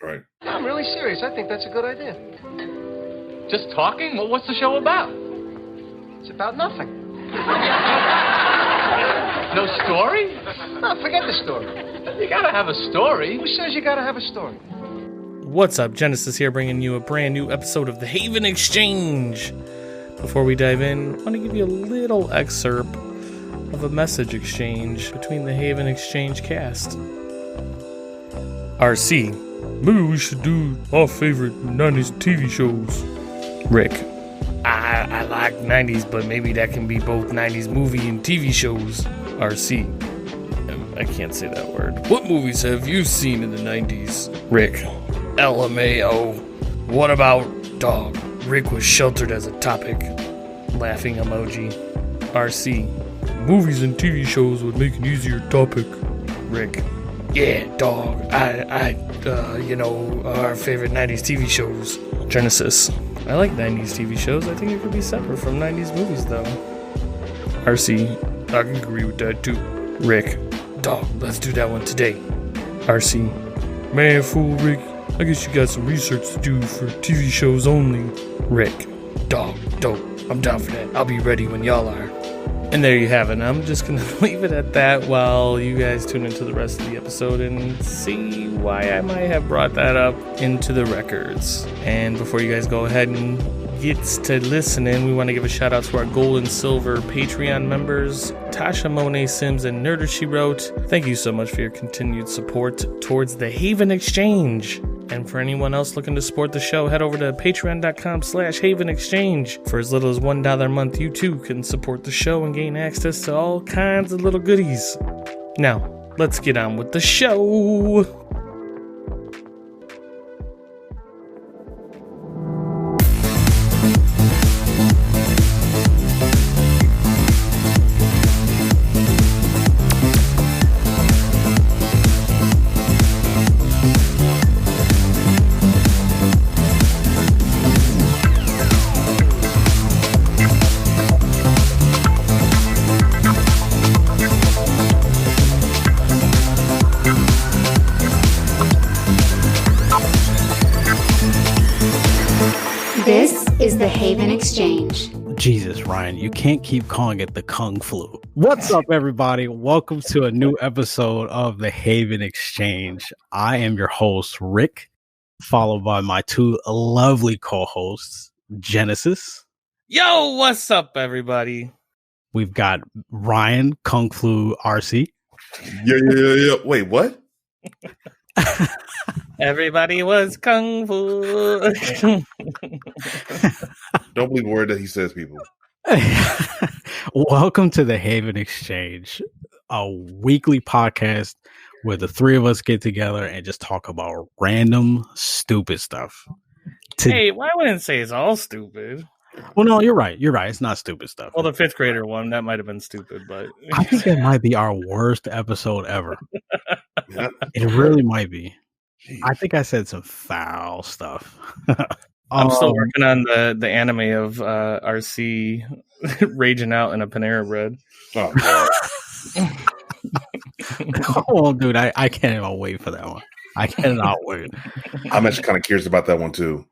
Right. No, I'm really serious. I think that's a good idea. Just talking? Well, what's the show about? It's about nothing. No story? No, forget the story. You gotta have a story. Who says you gotta have a story? What's up, Genesis here, bringing you a brand new episode of the Haven Exchange. Before we dive in, I want to give you a little excerpt of a message exchange between the Haven Exchange cast. RC, maybe we should do our favorite 90s TV shows. Rick, I like 90s, but maybe that can be both 90s movie and TV shows. RC, I can't say that word. What movies have you seen in the 90s? Rick, LMAO. What about dog? Rick was sheltered as a topic. Laughing emoji. RC, movies and TV shows would make an easier topic. Rick, yeah, dog. Our favorite 90s TV shows. Genesis, I like 90s TV shows. I think it could be separate from 90s movies, though. RC, I can agree with that, too. Rick, dog, let's do that one today. RC, man, fool, Rick, I guess you got some research to do for TV shows only. Rick, dog, dope, I'm down for that. I'll be ready when y'all are. And there you have it. I'm just going to leave it at that while you guys tune into the rest of the episode and see why I might have brought that up into the records. And before you guys go ahead and get to listening, we want to give a shout out to our gold and silver Patreon members, Tashamonetsims and Nerder She Wrote. Thank you so much for your continued support towards the Haven Exchange. And for anyone else looking to support the show, head over to patreon.com/Haven Exchange. For as little as $1 a month, you too can support the show and gain access to all kinds of little goodies. Now, let's get on with the show. This is the Haven Exchange. Jesus, Ryan, you can't keep calling it the Kung Flu. What's up, everybody? Welcome to a new episode of the Haven Exchange. I am your host, Rick, followed by my two lovely co-hosts, Genesis. Yo, what's up, everybody? We've got Ryan, Kung Flu RC. Yeah. Wait, what? Everybody was Kung Fu. Don't believe a word that he says, people. Welcome to the Haven Exchange, a weekly podcast where the three of us get together and just talk about random, stupid stuff. Hey, well, I wouldn't say it's all stupid. Well, no, you're right. It's not stupid stuff. Well, the fifth grader one, that might have been stupid, but I think that might be our worst episode ever. Yeah. It really might be. Jeez. I think I said some foul stuff. I'm still working on the anime of RC raging out in a Panera Bread. Oh, God. Oh, dude, I can't even wait for that one. I cannot wait. I'm actually kind of curious about that one, too.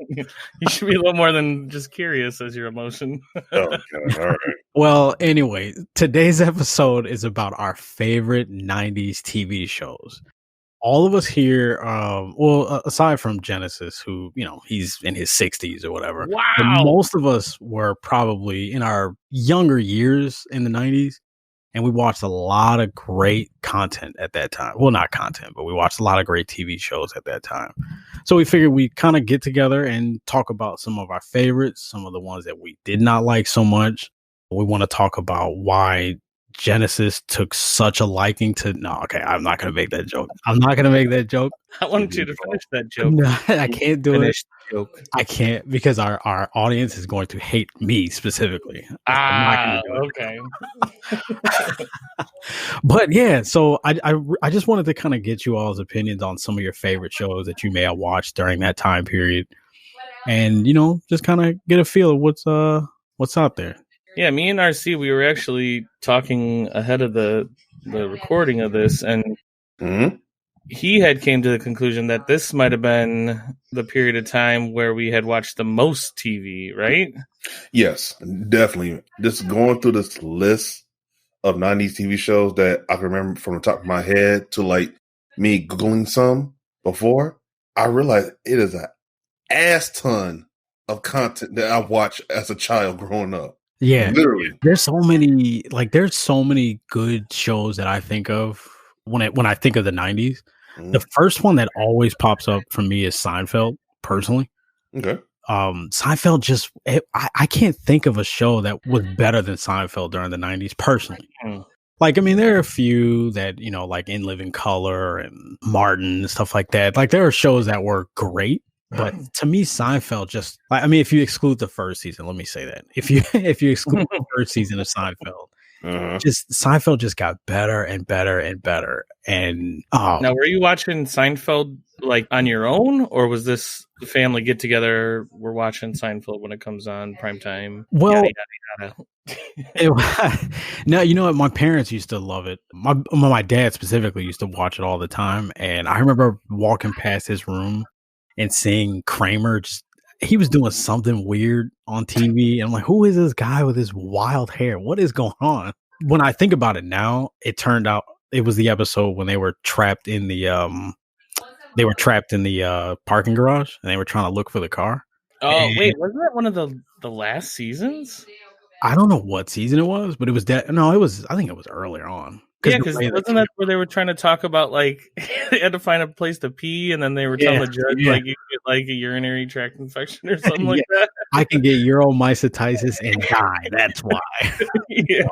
You should be a little more than just curious as your emotion. Oh, God. All right. Well, anyway, today's episode is about our favorite 90s TV shows. All of us here, aside from Genesis, who, he's in his 60s or whatever. Wow. But most of us were probably in our younger years in the 90s, and we watched a lot of great content at that time. Well, not content, but we watched a lot of great TV shows at that time. So we figured we'd kind of get together and talk about some of our favorites, some of the ones that we did not like so much. We want to talk about why Genesis took such a liking to... No, okay, I'm not going to make that joke. I wanted you to finish that joke. No, I can't do it. Joke. I can't, because our audience is going to hate me specifically. Okay. But yeah, so I just wanted to kind of get you all's opinions on some of your favorite shows that you may have watched during that time period, and just kind of get a feel of what's out there. Yeah, me and RC, we were actually talking ahead of the recording of this, and he had came to the conclusion that this might have been the period of time where we had watched the most TV, right? Yes, definitely. Just going through this list of 90s TV shows that I can remember from the top of my head to like me Googling some before, I realized it is an ass ton of content that I watched as a child growing up. Yeah, Literally. there's so many good shows that I think of when I think of the 90s. Mhm. The first one that always pops up for me is Seinfeld, personally. Okay. Seinfeld I can't think of a show that was better than Seinfeld during the 90s, personally. Like, I mean, there are a few that, like In Living Color and Martin and stuff like that. Like, there are shows that were great. But to me, Seinfeld just, I mean, if you exclude the first season, let me say that. If you exclude the first season of Seinfeld, just Seinfeld just got better and better and better. And now, were you watching Seinfeld like on your own, or was this the family get together? We're watching Seinfeld when it comes on primetime. Well, yada, yada, yada. No, you know what? My parents used to love it. My dad specifically used to watch it all the time. And I remember walking past his room and seeing Kramer, he was doing something weird on TV. And I'm like, who is this guy with his wild hair? What is going on? When I think about it now, it turned out it was the episode when they were trapped in the parking garage and they were trying to look for the car. Oh, wait, wasn't that one of the last seasons? I don't know what season it was, but it was I think it was earlier on. Yeah, because wasn't that where they were trying to talk about, like, they had to find a place to pee, and then they were telling the judge, like, you get, like, a urinary tract infection or something like that? I can get uromycetitis and die. That's why. Yeah.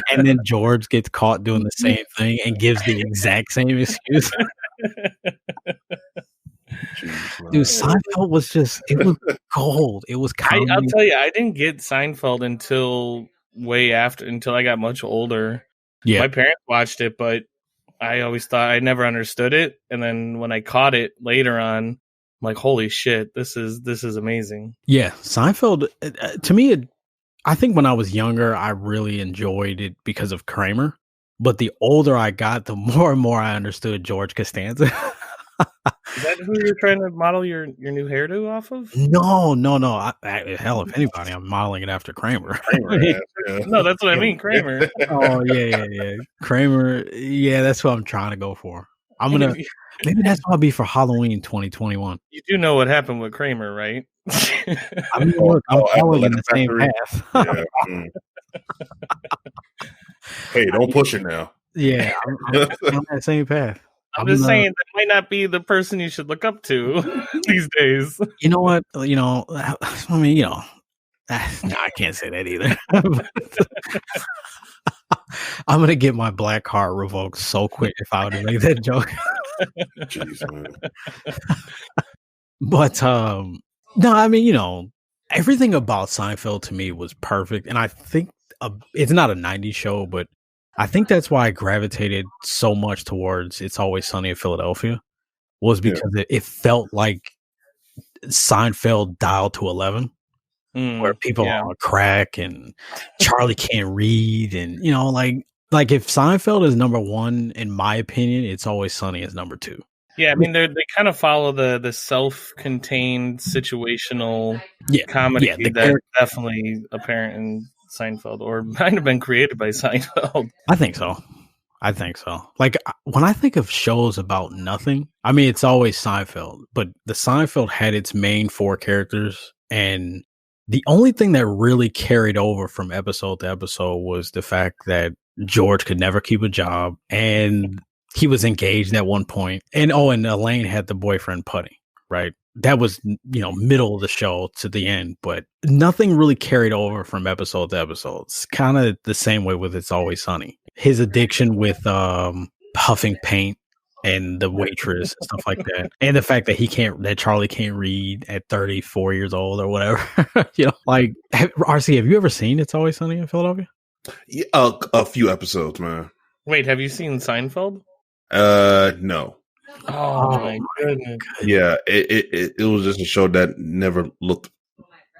And then George gets caught doing the same thing and gives the exact same excuse. Dude, Seinfeld was it was gold. It was comedy. I'll tell you, I didn't get Seinfeld until I got much older. Yeah. My parents watched it, but I always thought I never understood it. And then when I caught it later on, I'm like, holy shit, this is amazing. Yeah. Seinfeld, to me, I think when I was younger, I really enjoyed it because of Kramer. But the older I got, the more and more I understood George Costanza. Is that who you're trying to model your new hairdo off of? No. Hell, if anybody, I'm modeling it after Kramer. No, that's what I mean, Kramer. Oh, yeah. Kramer, yeah, that's what I'm trying to go for. Maybe that's what I'll be for Halloween 2021. You do know what happened with Kramer, right? I mean, look, I'm following in the same path. Hey, don't push it now. Yeah, I'm on that same path. I'm just saying that might not be the person you should look up to these days. You know what? I mean, I can't say that either. I'm gonna get my black card revoked so quick if I were to make that joke. Jeez, man. But no, I mean, everything about Seinfeld to me was perfect, and I think it's not a 90s show, but I think that's why I gravitated so much towards It's Always Sunny in Philadelphia, was because it felt like Seinfeld dialed to 11, where people are on crack and Charlie can't read, and like if Seinfeld is number one, in my opinion, It's Always Sunny is number two. Yeah, I mean they kind of follow the self-contained situational comedy that's definitely apparent in Seinfeld, or might have been created by Seinfeld. I think so. Like, when I think of shows about nothing, I mean, it's always Seinfeld, but the Seinfeld had its main four characters, and the only thing that really carried over from episode to episode was the fact that George could never keep a job, and he was engaged at one point, and Elaine had the boyfriend Putty, right? That was, middle of the show to the end, but nothing really carried over from episode to episode. It's kind of the same way with It's Always Sunny. His addiction with puffing paint and the waitress and stuff like that, and the fact that Charlie can't read at 34 years old or whatever. Like, RC, have you ever seen It's Always Sunny in Philadelphia? Yeah, a few episodes, man. Wait, have you seen Seinfeld? No. Oh my goodness! Yeah, it was just a show that never looked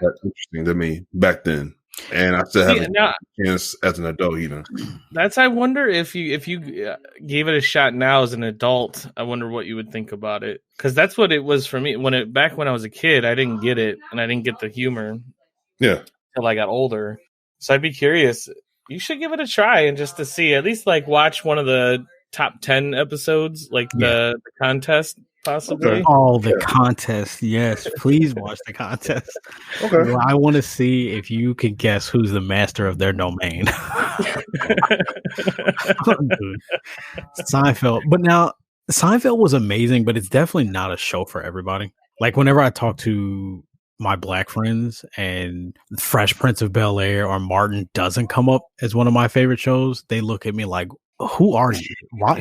that interesting to me back then. And I still haven't now, chance as an adult either. I wonder if you gave it a shot now as an adult, I wonder what you would think about it. Because that's what it was for me. Back when I was a kid, I didn't get it, and I didn't get the humor. Yeah. Till I got older. So I'd be curious. You should give it a try and just to see, at least like watch one of the top 10 episodes, like the contest, possibly. Okay. Oh, the contest. Yes, please watch the contest. Okay. Well, I want to see if you can guess who's the master of their domain. Dude. Seinfeld. But now, Seinfeld was amazing, but it's definitely not a show for everybody. Like, whenever I talk to my black friends and Fresh Prince of Bel-Air or Martin doesn't come up as one of my favorite shows, they look at me like, who are you? Why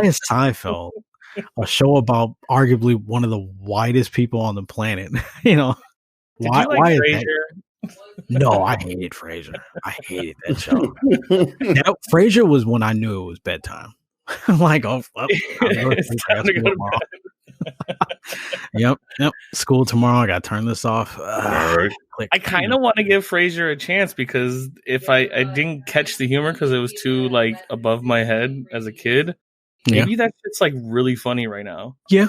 is Seinfeld a show about arguably one of the whitest people on the planet? You know, why is that? No, I hated Frasier. I hated that show. Frasier was when I knew it was bedtime. I'm like, It's time to go to bed. Yep. School tomorrow. I got to turn this off. All right. I kind of want to give Frasier a chance because if I didn't catch the humor because it was too like above my head as a kid, maybe that shit's like really funny right now. Yeah.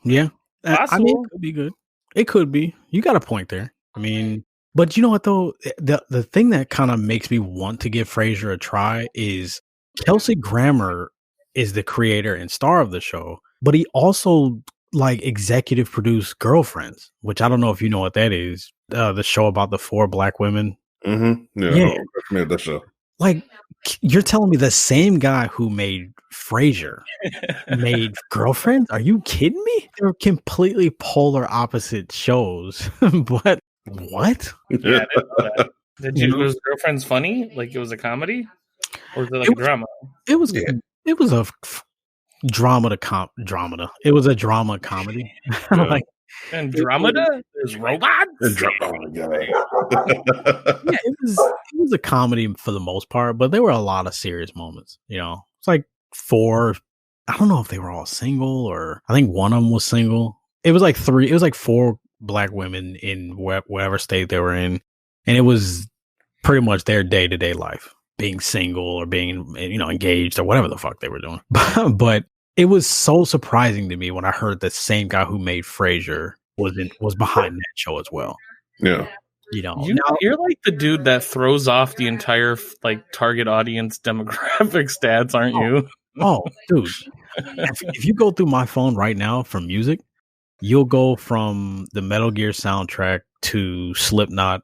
Possible. I mean, it could be good. It could be. You got a point there. I mean, but you know what though? The thing that kind of makes me want to give Frasier a try is Kelsey Grammer is the creator and star of the show, but he also like executive produced Girlfriends, which I don't know if you know what that is. The show about the 4 black women. Mm-hmm. Yeah. Made that show. Like, you're telling me the same guy who made Frasier made Girlfriends? Are you kidding me? They're completely polar opposite shows. But what? Yeah, I didn't know that. Was Girlfriends funny? Like it was a comedy? Or was it like a drama? It was a dramata. It was a drama comedy. Like, and dramata? There's robots? Yeah, it was a comedy for the most part, but there were a lot of serious moments. You know, it's like 4. I don't know if they were all single or I think one of them was single. It was like 3. It was like 4 black women in whatever state they were in, and it was pretty much their day-to-day life, being single or being engaged or whatever the fuck they were doing. But it was so surprising to me when I heard the same guy who made Frasier was behind that show as well. Yeah. You're like the dude that throws off the entire like target audience demographic stats, aren't you? Oh, dude. If you go through my phone right now for music, you'll go from the Metal Gear soundtrack to Slipknot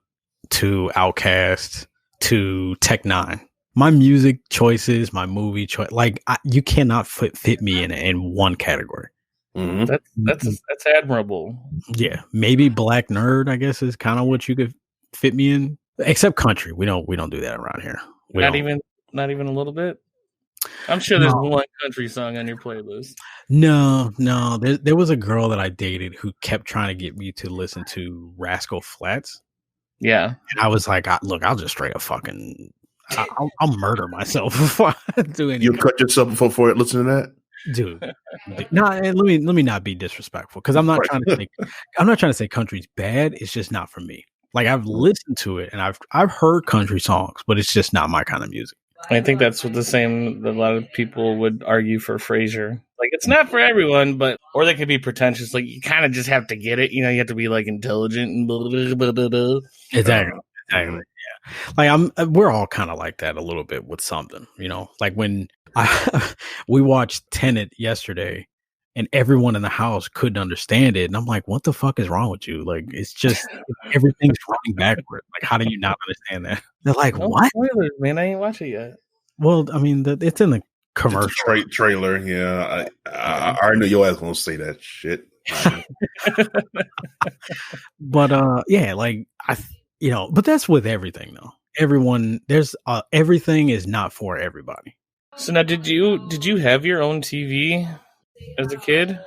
to Outkast to Tech 9. My music choices, my movie choice, like you cannot fit me in one category. Mm-hmm. That's admirable. Yeah, maybe Black Nerd, I guess, is kind of what you could fit me in. Except country, we don't do that around here. Not even a little bit. I'm sure there's one country song on your playlist. No. There was a girl that I dated who kept trying to get me to listen to Rascal Flatts. Yeah, and I was like, look, I'll just straight up fucking. I'll murder myself before I do anything. You cut yourself before listening to that, dude. No, let me not be disrespectful because I'm not trying to say country's bad. It's just not for me. Like I've listened to it and I've heard country songs, but it's just not my kind of music. I think that's what the same that a lot of people would argue for Frasier. Like it's not for everyone, or they could be pretentious. Like you kind of just have to get it. You have to be like intelligent and blah, blah, blah, blah, blah. Exactly. Yeah. Like we're all kind of like that a little bit with something, like when we watched Tenet yesterday and everyone in the house couldn't understand it. And I'm like, what the fuck is wrong with you? Like, it's just everything's running backward. Like, how do you not understand that? They're like, what? Spoilers, man, I ain't watch it yet. Well, I mean, it's in the commercial trailer. Yeah. I already knew your ass gonna say that shit. But yeah, like but that's with everything though. Everything is not for everybody. So now, did you have your own TV as a kid?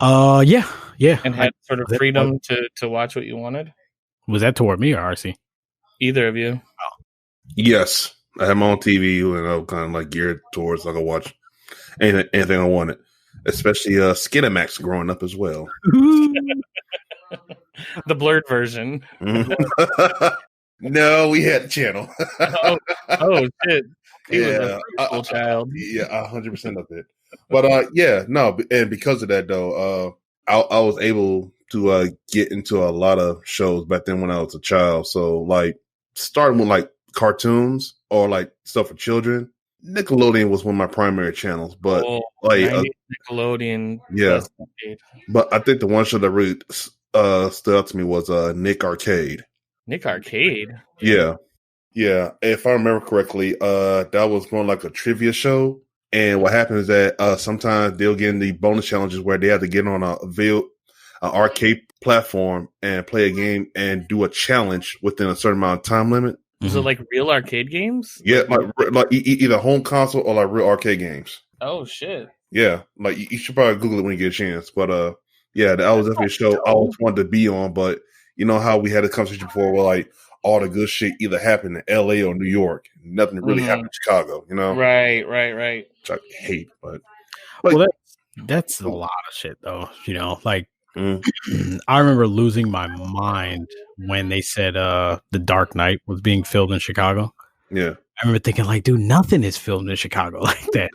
Yeah. And had sort of freedom to watch what you wanted? Was that toward me or RC? Either of you. Oh. Yes. I had my own TV and I was kind of like geared towards I could watch anything I wanted. Especially Skinamax growing up as well. The blurred version. Mm-hmm. No, we had the channel. Oh shit! He was Yeah, a fruitful child. Yeah, 100% of it. But yeah, no, and because of that though, I was able to get into a lot of shows back then when I was a child. So like starting with like cartoons or like stuff for children. Nickelodeon was one of my primary channels, but like 90s Nickelodeon. yeah. Best decade. But I think the one show that really stood out to me was Nick Arcade. Nick Arcade. Yeah. Yeah. If I remember correctly, that was more like a trivia show. And what happens is that sometimes they'll get in the bonus challenges where they have to get on an arcade platform and play a game and do a challenge within a certain amount of time limit. Was it like real arcade games? Yeah, like either home console or like real arcade games. Oh shit! Yeah, like you should probably Google it when you get a chance. But yeah, that was definitely a show I always wanted to be on. But you know how we had a conversation before where like all the good shit either happened in LA or New York. Nothing really happened in Chicago, you know? Right. Which I hate, but well, that's a lot of shit though, you know, like I remember losing my mind when they said The Dark Knight was being filmed in Chicago. Yeah. I remember thinking like, dude, nothing is filmed in Chicago like that.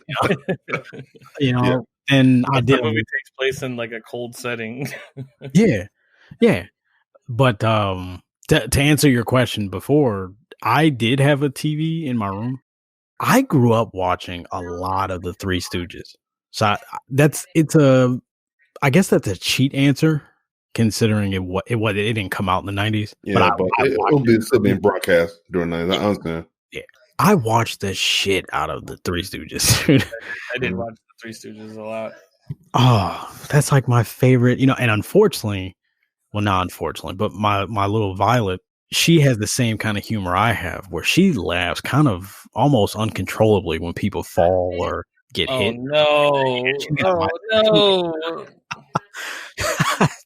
You know? Yeah. And I did. The movie takes place in like a cold setting. Yeah. But to answer your question before, I did have a TV in my room. I grew up watching a lot of the Three Stooges. So I guess that's a cheat answer, considering it didn't come out in the 90s. Yeah, but it'll be still being broadcast during the 90s. I understand. Yeah, I watched the shit out of the Three Stooges. I did watch the Three Stooges a lot. Oh, that's like my favorite, you know. And unfortunately, well, not unfortunately, but my little Violet, she has the same kind of humor I have, where she laughs kind of almost uncontrollably when people fall or get hit. No.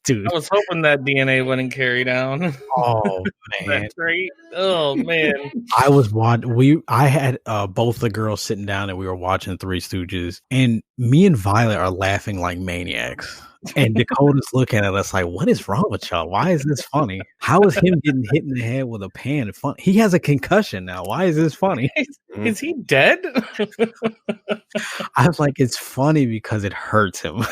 Dude, I was hoping that DNA wouldn't carry down. Oh man, That's great. Oh man, I had both the girls sitting down and we were watching Three Stooges, and me and Violet are laughing like maniacs. And Dakota's looking at us like, "What is wrong with y'all? Why is this funny? How is him getting hit in the head with a pan fun? He has a concussion now. Why is this funny? Is he dead?" I was like, "It's funny because it hurts him."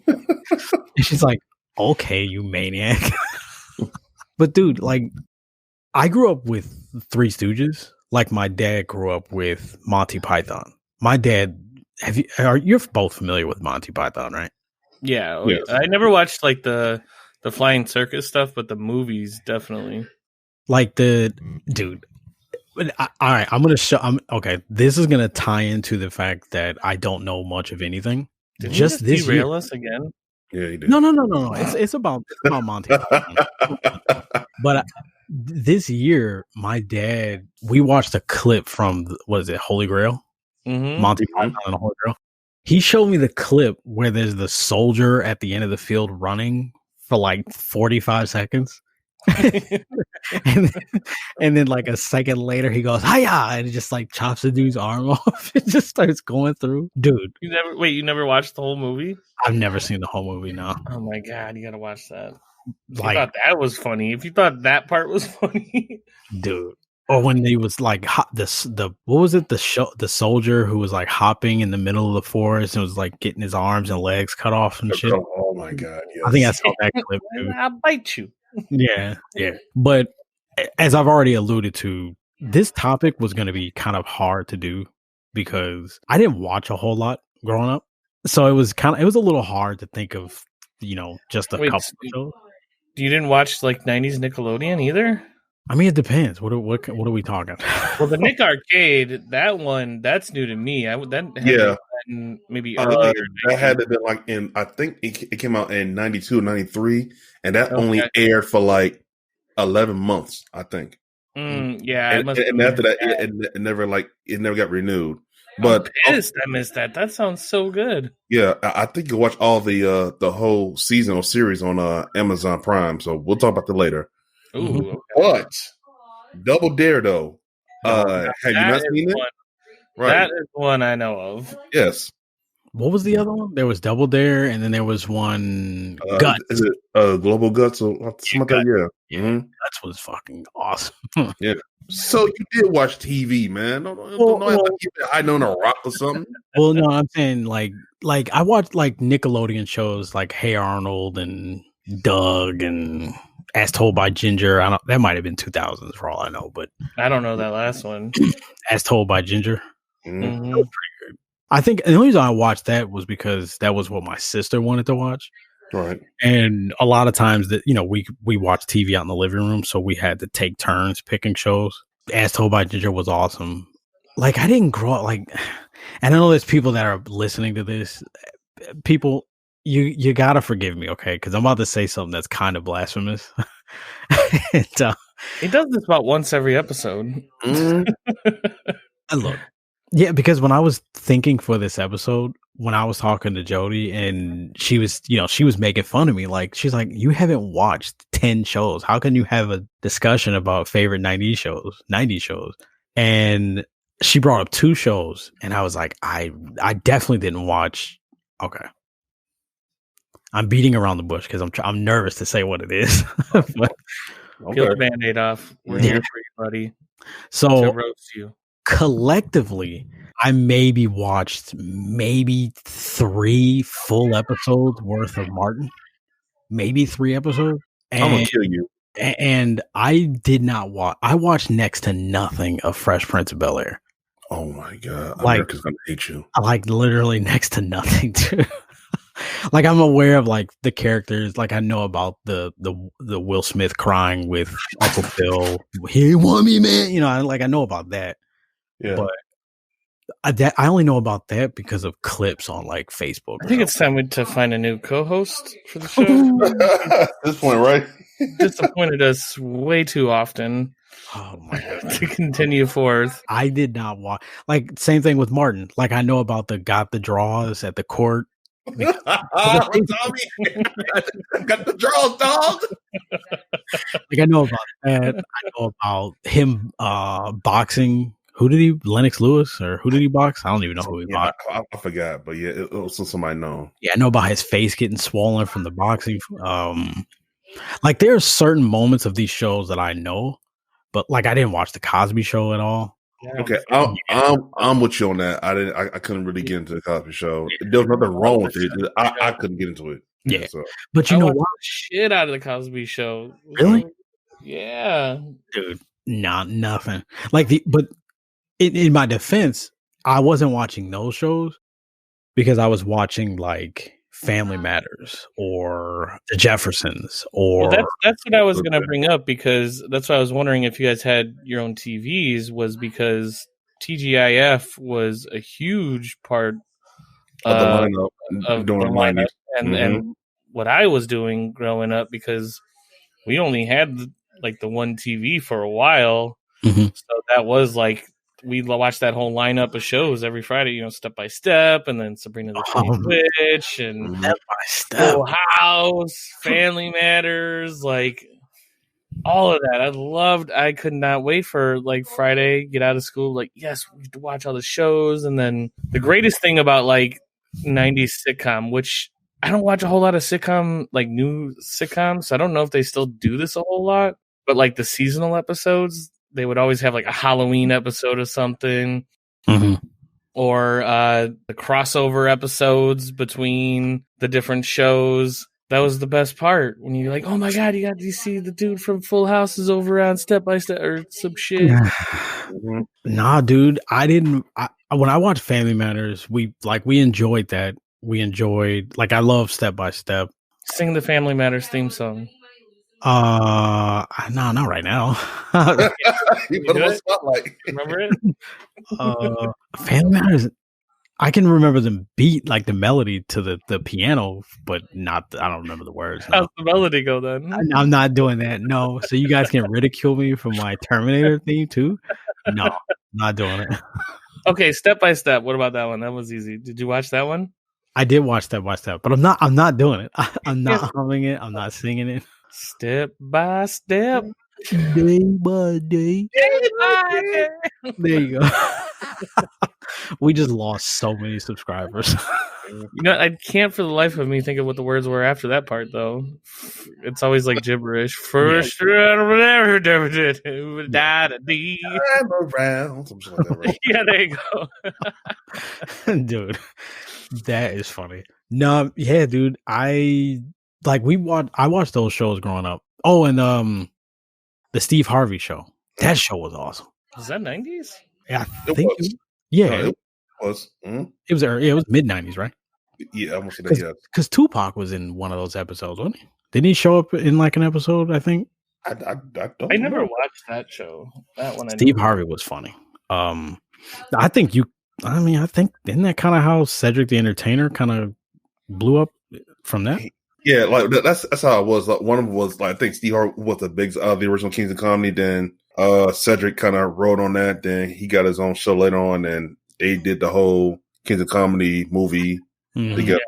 And she's like, "Okay, you maniac." But dude, like, I grew up with Three Stooges, like my dad grew up with Monty Python. My dad, you're both familiar with Monty Python, right? Yeah. I never watched like the flying circus stuff, but the movies definitely. Like dude. All right, okay. This is gonna tie into the fact that I don't know much of anything. Did you just derail us again? Yeah, he did. No. It's about Monty Python. But this year, my dad, we watched a clip from what is it, Holy Grail? Mm-hmm. Monty Python and the Holy Grail. He showed me the clip where there's the soldier at the end of the field running for like 45 seconds. and then like a second later he goes, "Hiya!" and it just like chops the dude's arm off. It just starts going through. Dude. You never watched the whole movie? I've never seen the whole movie, no. Oh my god, you gotta watch that. If Like, you thought that was funny, if you thought that part was funny. Dude. Or when he was like what was it? The soldier who was like hopping in the middle of the forest and was like getting his arms and legs cut off and shit. Oh my god! Yes. I think I saw that clip too. I'll bite you. Yeah. But as I've already alluded to, this topic was going to be kind of hard to do because I didn't watch a whole lot growing up, so it was a little hard to think of, you know, just a couple of shows. You didn't watch like 90s Nickelodeon either? I mean, it depends. What are we talking? Well, the Nick Arcade, that's new to me. Maybe earlier. That had to be like I think it came out in 92, 93, and that only aired for like 11 months, I think. Yeah, and after that, it never got renewed. But I'm pissed I missed that. That sounds so good. Yeah, I think you'll watch all the whole season or series on Amazon Prime. So we'll talk about that later. Ooh, okay. But Double Dare, though, have you not seen it? Right. That is one I know of. Yes. What was the other one? There was Double Dare, and then there was one Guts. Is it Global Guts or something like that? Yeah. Mm-hmm. Guts was fucking awesome. Yeah. So you did watch TV, man. I know a rock or something. Well, no, I'm saying like I watched like Nickelodeon shows like Hey Arnold and Doug and As Told by Ginger. That might have been 2000s for all I know, but I don't know that last one. As Told by Ginger. Mm-hmm. That was pretty good. I think the only reason I watched that was because that was what my sister wanted to watch. Right. And a lot of times that, we watched TV out in the living room, so we had to take turns picking shows. As Told by Ginger was awesome. Like, I didn't grow up and I know there's people that are listening to this. People, you gotta forgive me, okay? Because I'm about to say something that's kind of blasphemous. And, he does this about once every episode. And look, yeah, because when I was thinking for this episode, when I was talking to Jody and she was making fun of me, like, she's like, you haven't watched 10 shows. How can you have a discussion about favorite 90 shows? And she brought up 2 shows and I was like, I definitely didn't watch. Okay. I'm beating around the bush because I'm nervous to say what it is. But, peel the Band-Aid off. We're here for you, buddy. So to roast you. Collectively, I maybe watched 3 full episodes worth of Martin. Maybe 3 episodes. I'm gonna kill you. And I did not watch. I watched next to nothing of Fresh Prince of Bel-Air. Oh my god! America's gonna hate you. I like literally next to nothing too. Like, I'm aware of like the characters. Like, I know about the Will Smith crying with Uncle Phil. He want me, man. I know about that. Yeah. But I only know about that because of clips on like Facebook. I think it's time to find a new co-host for the show. At this point, right? Disappointed us way too often. Oh my god! To continue forth, I did not watch. Like, same thing with Martin. Like, I know about got the draws at the court. Tommy, got the draws, dog. Like, I know about that. I know about him boxing. Who did he? Lennox Lewis, or who did he box? I don't even know who he boxed. I forgot, but yeah, it was somebody known. Yeah, I know about his face getting swollen from the boxing. Like, there are certain moments of these shows that I know, but like, I didn't watch the Cosby Show at all. Yeah, okay, I'm with you on that. I couldn't really get into the Cosby Show. There was nothing wrong with it. I couldn't get into it. Yeah, so. But I know watched what? The shit out of the Cosby Show. Really? Yeah, dude. Nothing. Like, but in my defense, I wasn't watching those shows because I was watching like Family Matters or The Jeffersons or. Well, that's what I was going to bring up, because that's why I was wondering if you guys had your own TVs, was because TGIF was a huge part of the lineup, of the lineup. And what I was doing growing up, because we only had like the one TV for a while, so that was like, we watched that whole lineup of shows every Friday, Step by Step, and then Sabrina the Teenage Witch, and Step by Step, Full House, Family Matters, like all of that. I could not wait for like Friday, get out of school, like, yes, we have to watch all the shows. And then the greatest thing about like 90s sitcom, which I don't watch a whole lot of like new sitcoms, so I don't know if they still do this a whole lot, but like the seasonal episodes, they would always have like a Halloween episode of something, or the crossover episodes between the different shows. That was the best part, when you're like, oh my god, you see the dude from Full House is over on Step by Step or some shit. Nah, dude, I didn't. When I watched Family Matters, we enjoyed that. We enjoyed, like, I love Step by Step. Sing the Family Matters theme song. No, not right now. You put on spotlight. Remember it? Family Matters. I can remember the beat, like the melody to the piano, but I don't remember the words. No. How's the melody go then? I'm not doing that. No. So you guys can ridicule me for my Terminator theme too? No, not doing it. Okay, Step by Step. What about that one? That was easy. Did you watch that one? I did watch Step by Step, but I'm not doing it. I'm not humming it. I'm not singing it. Step by step, day by day. Day by day. There you go. We just lost so many subscribers. You know, I can't for the life of me think of what the words were after that part, though. It's always like gibberish. First, whatever, I'm around. Something like that, right? yeah, there you go. Dude, that is funny. No, yeah, dude. I watched those shows growing up. Oh, and the Steve Harvey show. That show was awesome. Was that 90s? Yeah, I It think was. yeah, No, it was. it was early, it was mid 90s, right? Yeah, I almost said that. Yeah, Because Tupac was in one of those episodes, wasn't he? Didn't he show up in like an episode? I think I don't. I never know. watched that show. That one, Steve Harvey was funny. I think isn't that kind of how Cedric the Entertainer kind of blew up from that? Yeah, like that's how it was. Like, one of them was like I think Steve Harvey was the big the original Kings of Comedy. Then Cedric kind of rode on that. Then he got his own show later on, and they did the whole Kings of Comedy movie together.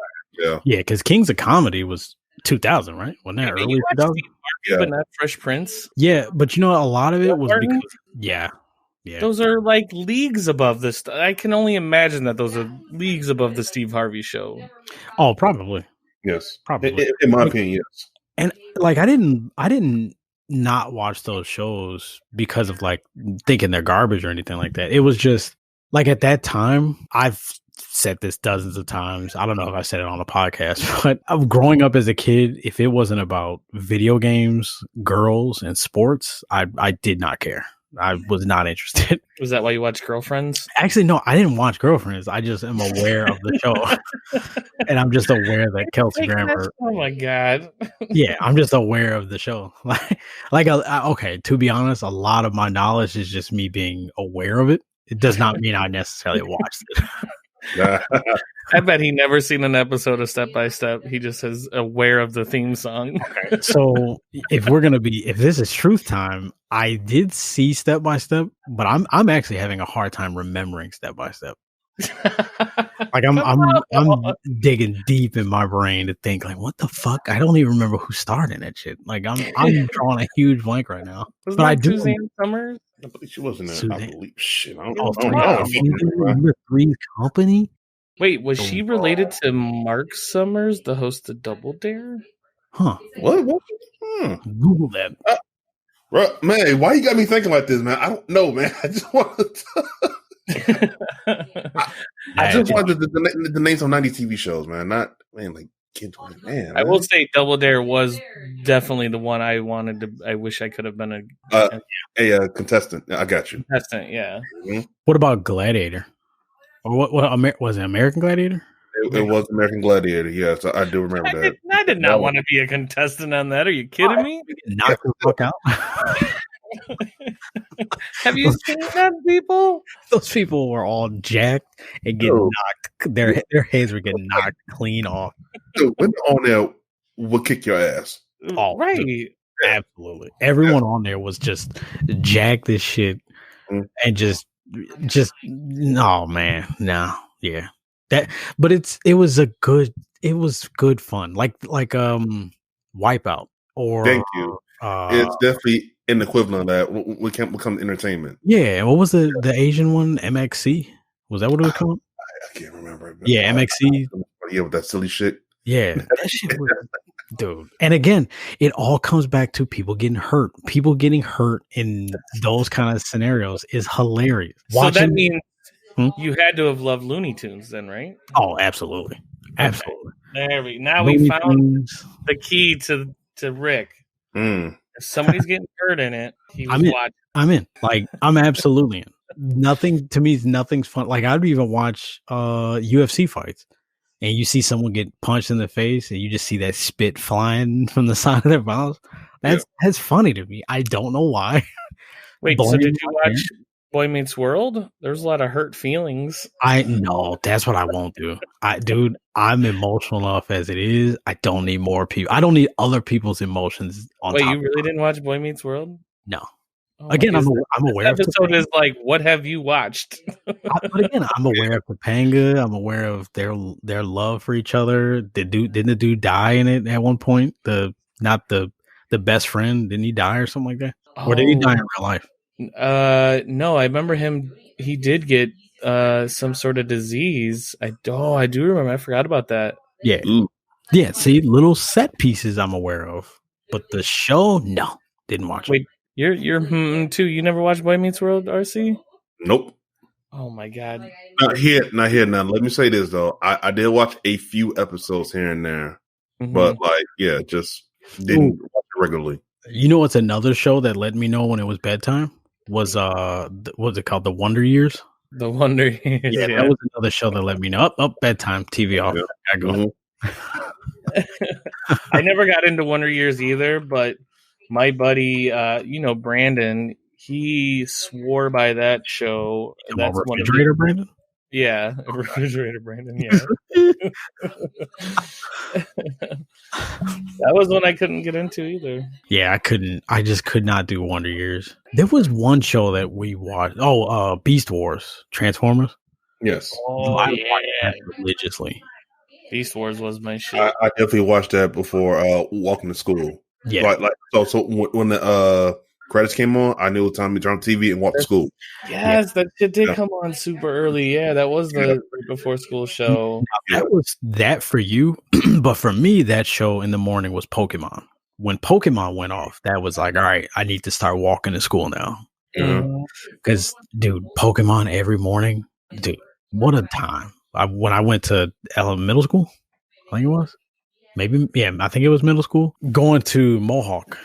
Yeah, because Kings of Comedy was 2000, right? Wasn't that early 2000? Yeah. But not Fresh Prince. Yeah, but you know, a lot of it was because yeah. Those are like leagues above this. I can only imagine that those are leagues above the Steve Harvey show. Oh, probably. Yes, Probably. In my opinion, yes. And like I didn't not watch those shows because of like thinking they're garbage or anything like that. It was just like at that time, I've said this dozens of times. I don't know if I said it on a podcast, but growing up as a kid, if it wasn't about video games, girls, and sports, I did not care. I was not interested. Was that why you watched Girlfriends? Actually, no, I didn't watch Girlfriends. I just am aware of the show. And I'm just aware that Kelsey Grammer. Oh my God. Yeah, I'm just aware of the show. Okay, to be honest, a lot of my knowledge is just me being aware of it. It does not mean I necessarily watched it. I bet he never seen an episode of Step by Step. He just is aware of the theme song. Okay. So if this is truth time, I did see Step by Step, but I'm actually having a hard time remembering Step by Step. Like I'm digging deep in my brain to think like, what the fuck? I don't even remember who starred in that shit. Like I'm drawing a huge blank right now. Wasn't but that I do. Suzanne Summers? I believe she wasn't in. I believe shit. I don't Oh, know. Number Three's Company. Wait, was she related to Mark Summers, the host of Double Dare? Huh? What? Google that. Bro, man, why you got me thinking like this, man? I don't know, man. I just want I just wanted the names of 90s TV shows, man. Not man, like kids, man. I will say Double Dare was definitely the one I wanted to. I wish I could have been a contestant. I got you. Contestant, yeah. Mm-hmm. What about Gladiator? Or what was it? American Gladiator? It was American Gladiator. Yes, I do remember that. I did not want to be a contestant on that. Are you kidding me? Knock the fuck out. Have you seen that, people? Those people were all jacked and getting knocked. Their heads were getting knocked clean off. Dude, women on there will kick your ass. Oh, right. Dude, absolutely. Everyone on there was just jacked as shit and just no, man. No. Yeah. But it was good fun. Like Wipeout or thank you. It's definitely an equivalent of that. We can't become entertainment. Yeah. What was the Asian one? MXC? Was that what it was called? I can't remember. Yeah, MXC. Yeah, with that silly shit. Yeah, that shit was, dude. And again, it all comes back to people getting hurt. People getting hurt in those kind of scenarios is hilarious. So that means you had to have loved Looney Tunes then, right? Oh, absolutely. Absolutely. Okay. Now we found the key to Rick. If somebody's getting hurt in it, he was watching. I'm in. Like, I'm absolutely in. Nothing's fun. Like, I'd even watch UFC fights. And you see someone get punched in the face, and you just see that spit flying from the side of their mouth. That's funny to me. I don't know why. Wait, so did you watch Boy Meets World? There's a lot of hurt feelings. I know that's what I won't do. Dude, I'm emotional enough as it is. I don't need more people. I don't need other people's emotions. Wait, you really didn't watch Boy Meets World? No. Again, I'm aware. This episode is like, what have you watched? But again, I'm aware of Topanga. I'm aware of their love for each other. Didn't the dude die in it at one point? Not the best friend. Didn't he die or something like that? Or did he die in real life? No, I remember him. He did get some sort of disease. I do remember. I forgot about that. Yeah. Ooh. Yeah. See, little set pieces I'm aware of, but the show, no, didn't watch it. Wait, you're too. You never watched Boy Meets World, RC? Nope. Oh my god. Not here. Now, let me say this though. I did watch a few episodes here and there, but just didn't watch it regularly. You know what's another show that let me know when it was bedtime? Was what's it called? The Wonder Years. The Wonder Years. Yeah, that was another show that let me know. Up, bedtime, TV off. Yeah. I go. Mhm. I never got into Wonder Years either, but my buddy, Brandon, he swore by that show. That's one of Refrigerator, Brandon. Yeah, Refrigerator Brandon. Yeah, that was one I couldn't get into either. Yeah, I couldn't. I just could not do Wonder Years. There was one show that we watched. Oh, Beast Wars, Transformers. Yes. Oh, I watched that religiously. Beast Wars was my shit. I definitely watched that before walking to school. Yeah. So when the credits came on, I knew it was time to turn on TV and walk to school. Yes, that shit did come on super early. Yeah, that was the right before school show. That was that for you, but for me, that show in the morning was Pokemon. When Pokemon went off, that was like, all right, I need to start walking to school now. Because, dude, Pokemon every morning, dude, what a time. When I went to middle school, I think it was. Maybe, yeah, I think it was middle school. Going to Mohawk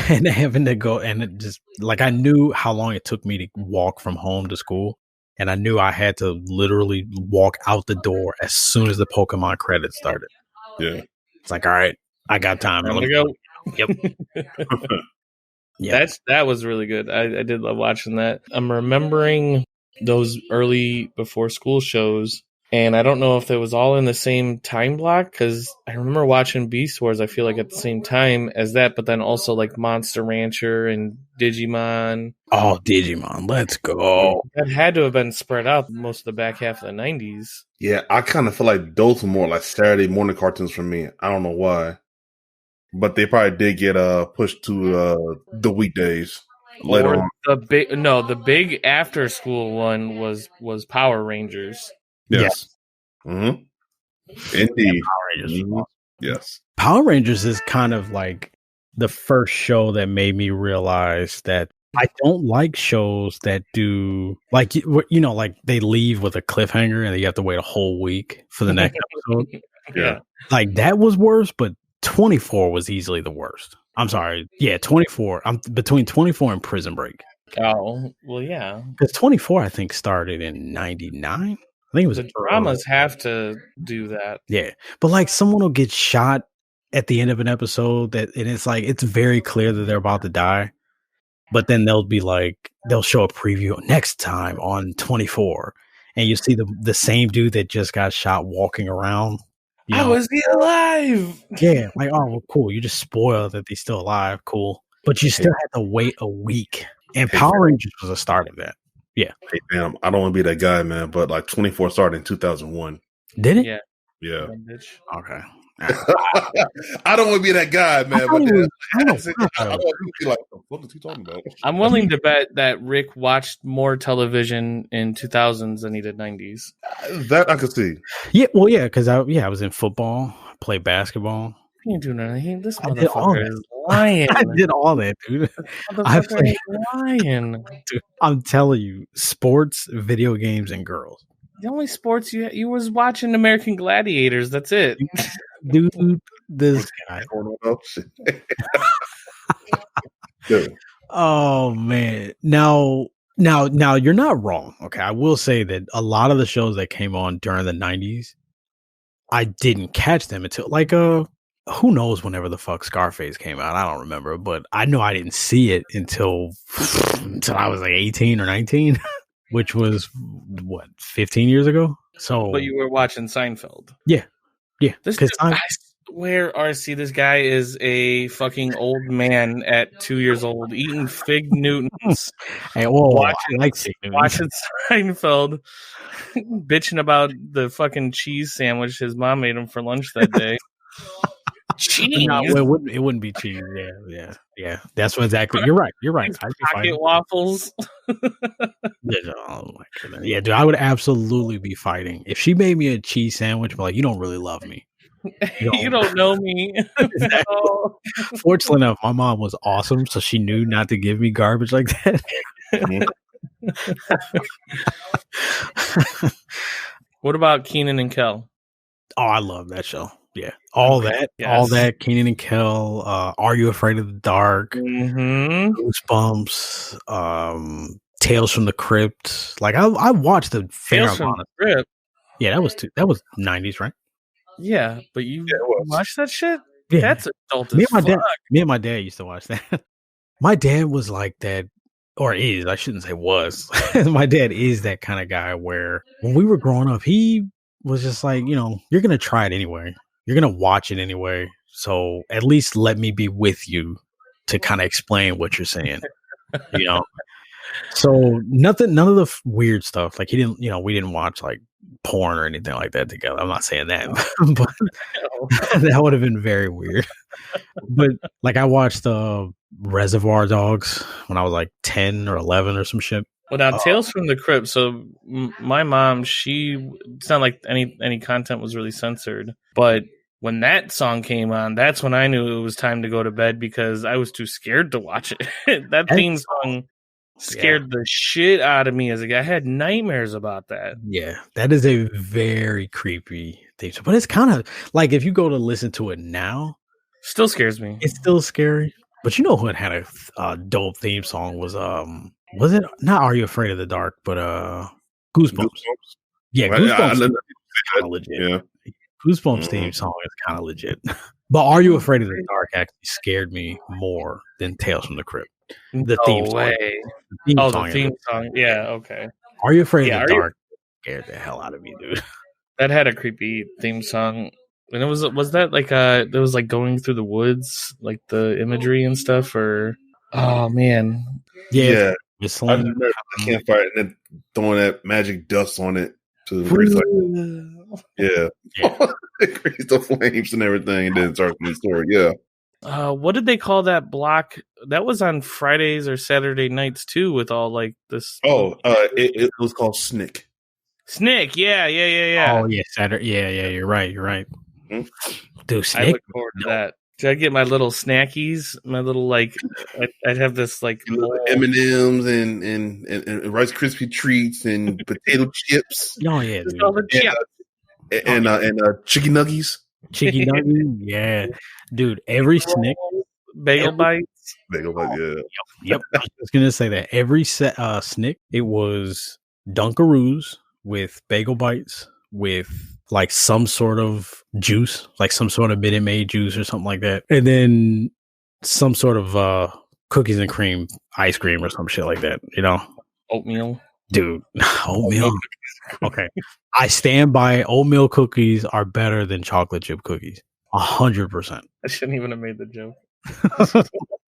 and having to go, and it just like I knew how long it took me to walk from home to school, and I knew I had to literally walk out the door as soon as the Pokemon credits started. Yeah, it's like, all right, I got time. I'm gonna go. Yep. Yeah, that was really good. I did love watching that. I'm remembering those early before school shows. And I don't know if it was all in the same time block, because I remember watching Beast Wars, I feel like at the same time as that, but then also like Monster Rancher and Digimon. Oh, Digimon, let's go. That had to have been spread out most of the back half of the 90s. Yeah, I kind of feel like those were more like Saturday morning cartoons for me. I don't know why. But they probably did get pushed to the weekdays later on. The big after school one was Power Rangers. Yes. Mm-hmm. Indeed. Power Rangers. Mm-hmm. Yes. Power Rangers is kind of like the first show that made me realize that I don't like shows that do like like they leave with a cliffhanger and you have to wait a whole week for the next episode. Yeah. Like that was worse, but 24 was easily the worst. I'm sorry. Yeah, 24. I'm between 24 and Prison Break. Oh, well, yeah. Because 24, I think, started in 99. I think it was the dramas have to do that. Yeah. But like someone will get shot at the end of an episode and it's like it's very clear that they're about to die. But then they'll show a preview next time on 24. And you see the same dude that just got shot walking around. How is he alive? Yeah, like, oh well, cool. You just spoiled that he's still alive, cool. But you still had to wait a week. And Power Rangers was a start of that. Yeah. Hey, damn, I don't want to be that guy, man, but like 24 started in 2001. Did it? Yeah. Okay. I don't want to be that guy, man. But I don't want to be like, what is he talking about? I'm willing to bet that Rick watched more television in 2000s than he did 90s. That I could see. Yeah, well, yeah, because I was in football, played basketball. You ain't doing anything. This I did all motherfucker is lying. I did all that, dude. I played lying. Dude, I'm telling you, sports, video games, and girls. The only sports you was watching American Gladiators. That's it, dude. This guy. Oh man! Now you're not wrong. Okay, I will say that a lot of the shows that came on during the 90s, I didn't catch them until like who knows whenever the fuck Scarface came out. I don't remember, but I know I didn't see it until I was like 18 or 19, which was what 15 years ago. So, but you were watching Seinfeld. Yeah. This dude, I swear, RC, this guy is a fucking old man at 2 years old eating Fig Newtons. Hey, watching Seinfeld, bitching about the fucking cheese sandwich his mom made him for lunch that day. Cheese. No, it wouldn't be cheese. Yeah. That's what exactly. You're right. I'd be Pocket fighting. waffles. Yeah, oh my goodness. Yeah, dude, I would absolutely be fighting if she made me a cheese sandwich. But like, you don't really love me. You don't know me. Exactly. No. Fortunately enough, my mom was awesome, so she knew not to give me garbage like that. What about Keenan and Kel? Oh, I love that show. Yeah, all that. Kenan and Kel. Are You Afraid of the Dark? Mm-hmm. Goosebumps. Tales from the Crypt. Like I watched a fair Tales from amount of. the Crypt. Yeah, that was 90s, right? Yeah, but you watch that shit? Yeah, that's adult me as and my fuck. dad. Me and my dad used to watch that. My dad was like that, or is, I shouldn't say was. My dad is that kind of guy where when we were growing up, he was just like, you're gonna try it anyway. You're gonna watch it anyway. So at least let me be with you to kind of explain what you're saying. So none of the weird stuff. Like he didn't, we didn't watch like porn or anything like that together. I'm not saying that, but that would have been very weird. But like I watched Reservoir Dogs when I was like 10 or 11 or some shit. Well, now Tales from the Crypt. So my mom, it's not like any content was really censored, but when that song came on, that's when I knew it was time to go to bed because I was too scared to watch it. That theme song scared the shit out of me as a guy. I had nightmares about that. Yeah, that is a very creepy theme song. But it's kind of like if you go to listen to it now, still scares me. It's still scary. But you know who had a dope theme song was it not Are You Afraid of the Dark, but Goosebumps. Yeah, Goosebumps. Kind of legit. Yeah. Goosebumps theme song is kind of legit. But Are You Afraid of the Dark actually scared me more than Tales from the Crypt. The theme song. The theme song. Yeah, okay. Are You Afraid of the Dark scared the hell out of me, dude. That had a creepy theme song. And it was that like it was like going through the woods, like the imagery and stuff, or oh man. Yeah. I remember the campfire and then throwing that magic dust on it to increase increase the flames and everything, and then start the story. Yeah. What did they call that block? That was on Fridays or Saturday nights too, with all like this. Oh, it was called Snick. Snick, yeah. Oh yeah, Saturday. Yeah. You're right. Mm-hmm. Dude, Snick. I look forward to that. Did I get my little snackies? My little like, I'd have this like M&Ms and Rice Krispie treats and potato chips. Oh yeah, dude. All the chips. And chicken nuggies. Chicken nuggies, yeah, dude. Every Snick, bagel bites, yeah. Yep. I was gonna say that every Snick, it was Dunkaroos with bagel bites with like some sort of juice, like some sort of Minute Maid juice or something like that, and then some sort of cookies and cream ice cream or some shit like that. Oatmeal, dude. Oatmeal. Okay, I stand by oatmeal cookies are better than chocolate chip cookies. 100%. I shouldn't even have made the joke.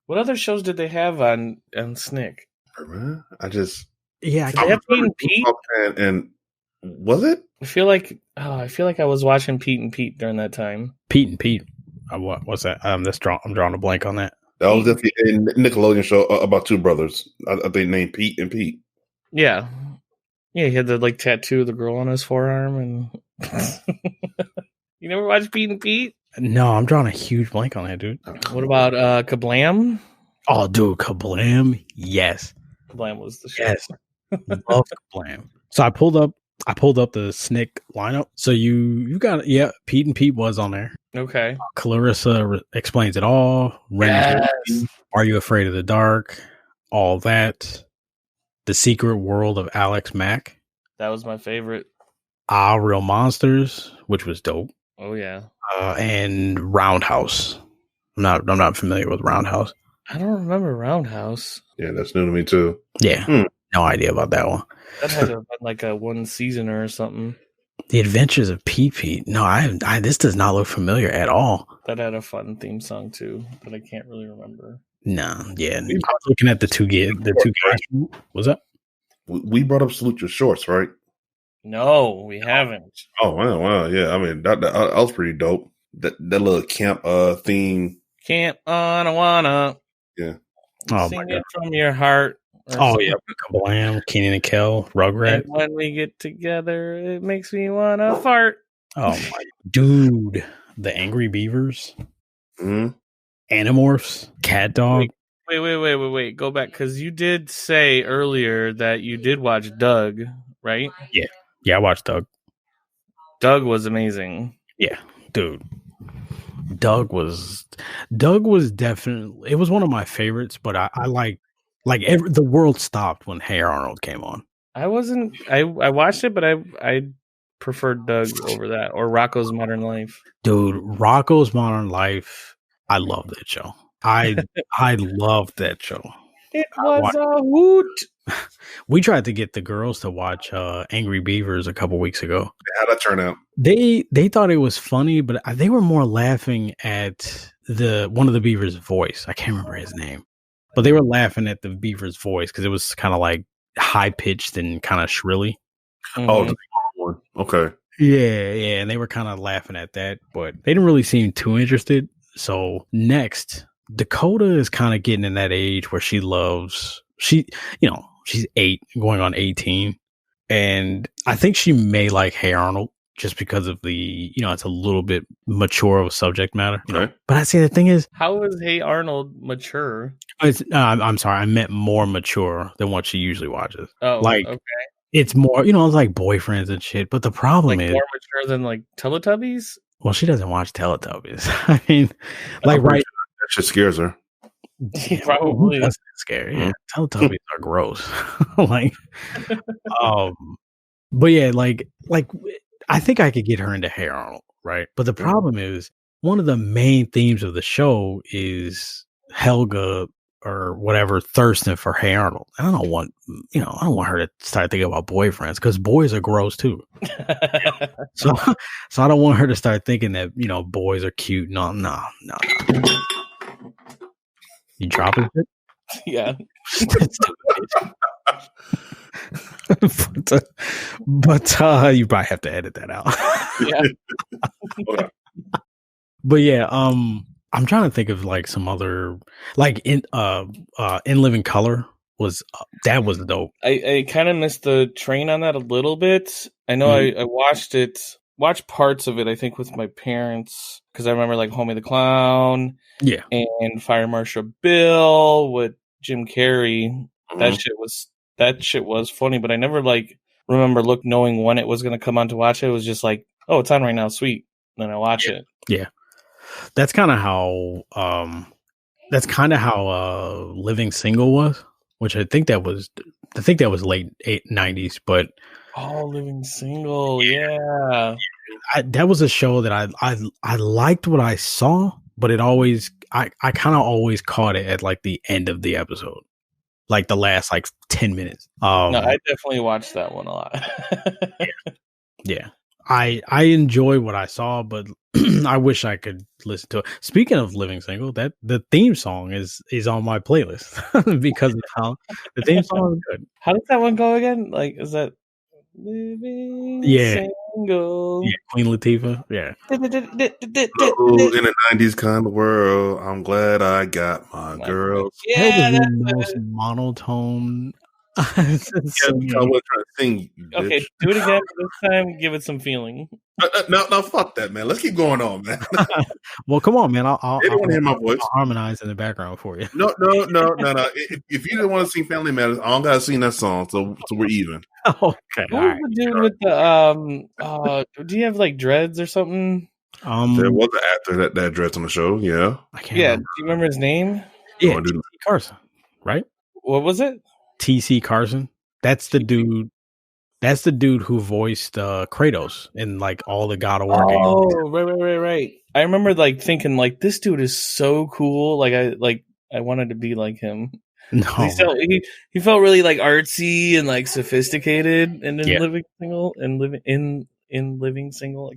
What other shows did they have on Snick? I just did they have Pete and Pete? And was it? I feel like I was watching Pete and Pete during that time. Pete and Pete. What's that? I'm drawing a blank on that. That was definitely a Nickelodeon show about two brothers. I think named Pete and Pete. Yeah. Yeah, he had the like tattoo of the girl on his forearm, and you never watched Pete and Pete? No, I'm drawing a huge blank on that, dude. What about Kablam? Oh, dude, Kablam, yes. Kablam was the show. Yes, love Kablam. So I pulled up the Snick lineup. So you got Pete and Pete was on there. Okay. Clarissa Explains It All. Yes. Are You Afraid of the Dark? All that. The Secret World of Alex Mack. That was my favorite. Real Monsters, which was dope. Oh yeah. And Roundhouse. I'm not familiar with Roundhouse. I don't remember Roundhouse. Yeah, that's new to me too. Yeah. No idea about that one. That had to have been like a one seasoner or something. The Adventures of Pete. No, I this does not look familiar at all. That had a fun theme song too, but I can't really remember. No, yeah. I was looking at the two guys. What's up? We brought up Salute Your Shorts, right? No, we haven't. Oh wow, yeah. I mean, that was pretty dope. that little camp theme. Camp on a wanna. Yeah. Oh Sing my it god. from your heart. or Oh something. yeah, Kablam, Kenan and Kel, Rugrats. And when we get together, it makes me wanna fart. Oh my dude, the Angry Beavers, Hmm. Animorphs, Cat Dog. Wait. Go back, because you did say earlier that you did watch Doug, right? Yeah, I watched Doug. Doug was amazing. Yeah, dude. Doug was definitely, it was one of my favorites, but I the world stopped when Hey Arnold came on. I watched it, but I preferred Doug over that, or Rocco's Modern Life. Dude, Rocco's Modern Life, I love that show. I loved that show. It was a hoot. We tried to get the girls to watch Angry Beavers a couple weeks ago. How'd that turn out? They thought it was funny, but they were more laughing at one of the Beavers' voice. I can't remember his name, but they were laughing at the Beaver's voice because it was kind of like high pitched and kind of shrilly. Mm-hmm. Oh, the one. Okay. Yeah, and they were kind of laughing at that, but they didn't really seem too interested. So next, Dakota is kind of getting in that age where she's 8 going on 18. And I think she may like Hey Arnold just because of the, it's a little bit mature of a subject matter. Right. But I say the thing is, How is Hey Arnold mature? I'm sorry, I meant more mature than what she usually watches. Oh, Like, okay. it's more, it's like boyfriends and shit. But the problem Like is, more mature than like Teletubbies? well, she doesn't watch Teletubbies. I mean, like, right. That shit scares her. Probably. That's scary. Yeah, Teletubbies are gross. Like, but yeah, like I think I could get her into Hey Arnold, right? But the problem is one of the main themes of the show is Helga or whatever thirsting for Hey Arnold. I don't want her to start thinking about boyfriends because boys are gross too. So I don't want her to start thinking that boys are cute. No. You dropping it? Yeah. but you probably have to edit that out. Yeah. But yeah, I'm trying to think of like some other, like in Living Color was dope. I kind of missed the train on that a little bit. I know I watched parts of it, I think, with my parents, because I remember like Homie the Clown, Yeah, and Fire Marshal Bill with Jim Carrey. Mhm. That shit was funny, but I never like remember knowing when it was going to come on to watch it. It was just like, oh, it's on right now, sweet. Then I watch it. Yeah. That's kind of how Living Single was, which I think that was late 90s, but Living Single, yeah. that was a show that I liked what I saw, but it always I kind of always caught it at like the end of the episode, like the last like 10 minutes. No, I definitely watched that one a lot. Yeah. I enjoy what I saw, but I wish I could listen to it. Speaking of Living Single, that the theme song is on my playlist because of how the theme song is good. How does that one go again? Like, is that Living Single? Yeah, Queen Latifah. Yeah. Oh, in the 90s kind of world, I'm glad I got my girl. Yeah, That was the most monotone. I was trying to sing. Okay, Bitch. do it again. This time, give it some feeling. No, fuck that, man. Let's keep going on, man. Well, come on, man. I'll They don't want to hear my voice. I'll harmonize in the background for you. No. If you didn't want to sing Family Matters, I don't gotta sing that song, so we're even. Okay. Who was the dude with the do you have like dreads or something? There was an actor that addressed on the show. Yeah. I can't Yeah, remember. do you remember his name? Yeah, Oh, dude. T.C. Carson, right? What was it? T.C. Carson. That's the dude. That's the dude who voiced Kratos in like all the God of War games. Oh, right. I remember like thinking like this dude is so cool. Like I wanted to be like him. No, He felt really like artsy and like sophisticated, and then Yeah. Living Single and living in Living Single.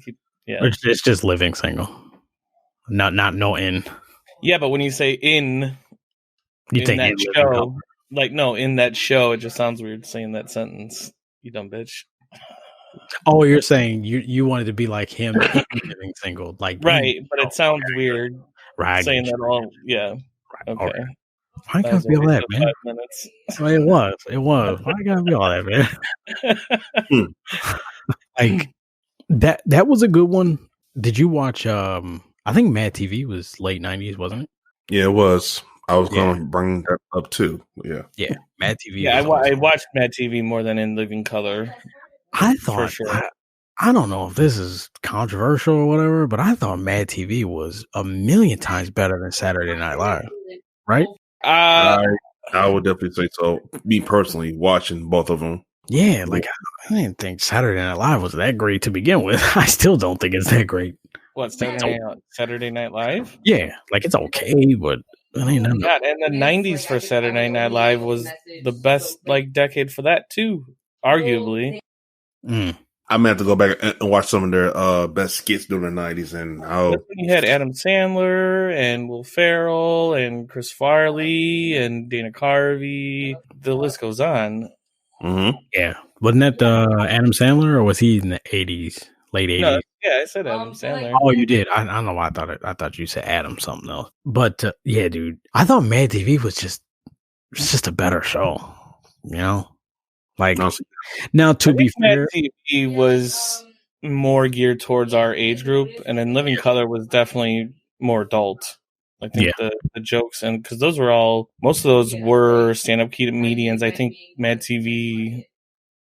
it's just Living Single, not no in. Yeah, but when you say in You think that in Living show, Color. like no, in that show, it just sounds weird saying that sentence. You dumb bitch. Oh, you're saying you wanted to be like him in Living Single, like Right, but it sounds weird right? saying that all. Yeah. Right, Okay. okay. Why That gotta was a be all waste that, of man? 5 minutes. Well, it was. Why gotta be all that, man? Like that was a good one. Did you watch? I think Mad TV was late 90s, wasn't it? Yeah, it was. I was Yeah. going to bring that up too. Yeah. Yeah, Mad TV. Yeah, was I awesome. watched Mad TV more than In Living Color. I thought, sure. I don't know if this is controversial or whatever, but I thought Mad TV was a million times better than Saturday Night Live, right? I would definitely say so. Me personally, watching both of them. Yeah, like I didn't think Saturday Night Live was that great to begin with. I still don't think it's that great. What, Saturday Night Live? Yeah, like it's okay, but it ain't nothing. God, and the 90s for Saturday Night Live was the best like decade for that too, arguably. I'm gonna have to go back and watch some of their best skits during the 90s, and you had Adam Sandler and Will Ferrell and Chris Farley and Dana Carvey. The list goes on. Mm-hmm. Yeah, wasn't that Adam Sandler, or was he in the 80s, late 80s? No, yeah, I said Adam Sandler. Oh, you did. I don't know why I thought you said Adam something else. But yeah, dude, I thought Mad TV was just a better show. You know, like now to be fair, Mad TV was more geared towards our age group, and then Living Color was definitely more adult. I think the jokes, and because those were most of those were stand-up comedians. I think Mad TV,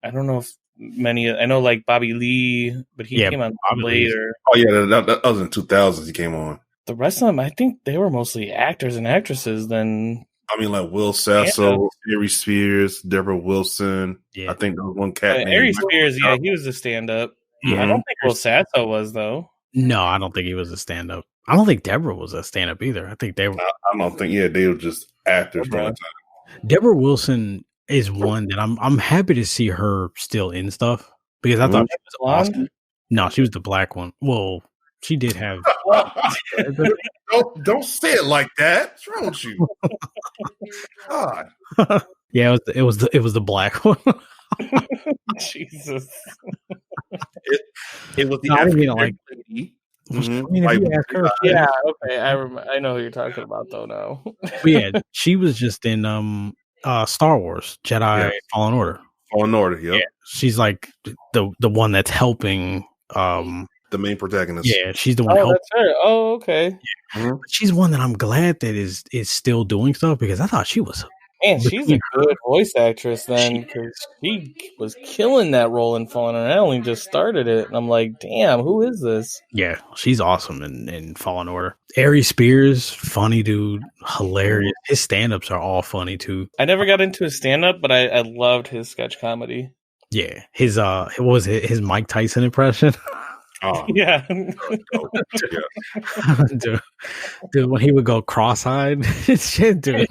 I don't know if many, I know like Bobby Lee, but he came on later. Oh yeah, that was in 2000s he came on. The rest of them, I think they were mostly actors and actresses then. I mean, like Will Sasso, Ari Spears, Deborah Wilson. Yeah. I think there was one cat named Ari Spears, he was a stand-up. Yeah. I don't think Will Sasso was, though. No, I don't think he was a stand-up. I don't think Deborah was a stand-up either. I think they were. I don't think. Yeah, they were just actors during the time. Deborah Wilson is one that I'm happy to see her still in stuff because I thought she was awesome. No, she was the black one. Well, she did have. don't say it like that. What's wrong with you? God. Yeah, it was the black one. Jesus. It was the African lady. Mm-hmm. I mean, if you ask her, yeah, okay, I know who you're talking about though now. But yeah, she was just in Star Wars Jedi Fallen Order. Fallen Order, yeah. She's like the one that's helping the main protagonist. Yeah, she's the one. Oh, that's her. Oh, okay. Yeah. Mm-hmm. She's one that I'm glad that is still doing stuff because I thought she was. Man, she's a good voice actress then because she was killing that role in Fallen Order. I only just started it, and I'm like, damn, who is this? Yeah, she's awesome in Fallen Order. Ari Spears, funny dude, hilarious. His stand-ups are all funny too. I never got into his stand-up, but I loved his sketch comedy. Yeah, his what was it? His Mike Tyson impression. Oh. Yeah. dude, when he would go cross-eyed, shit, dude.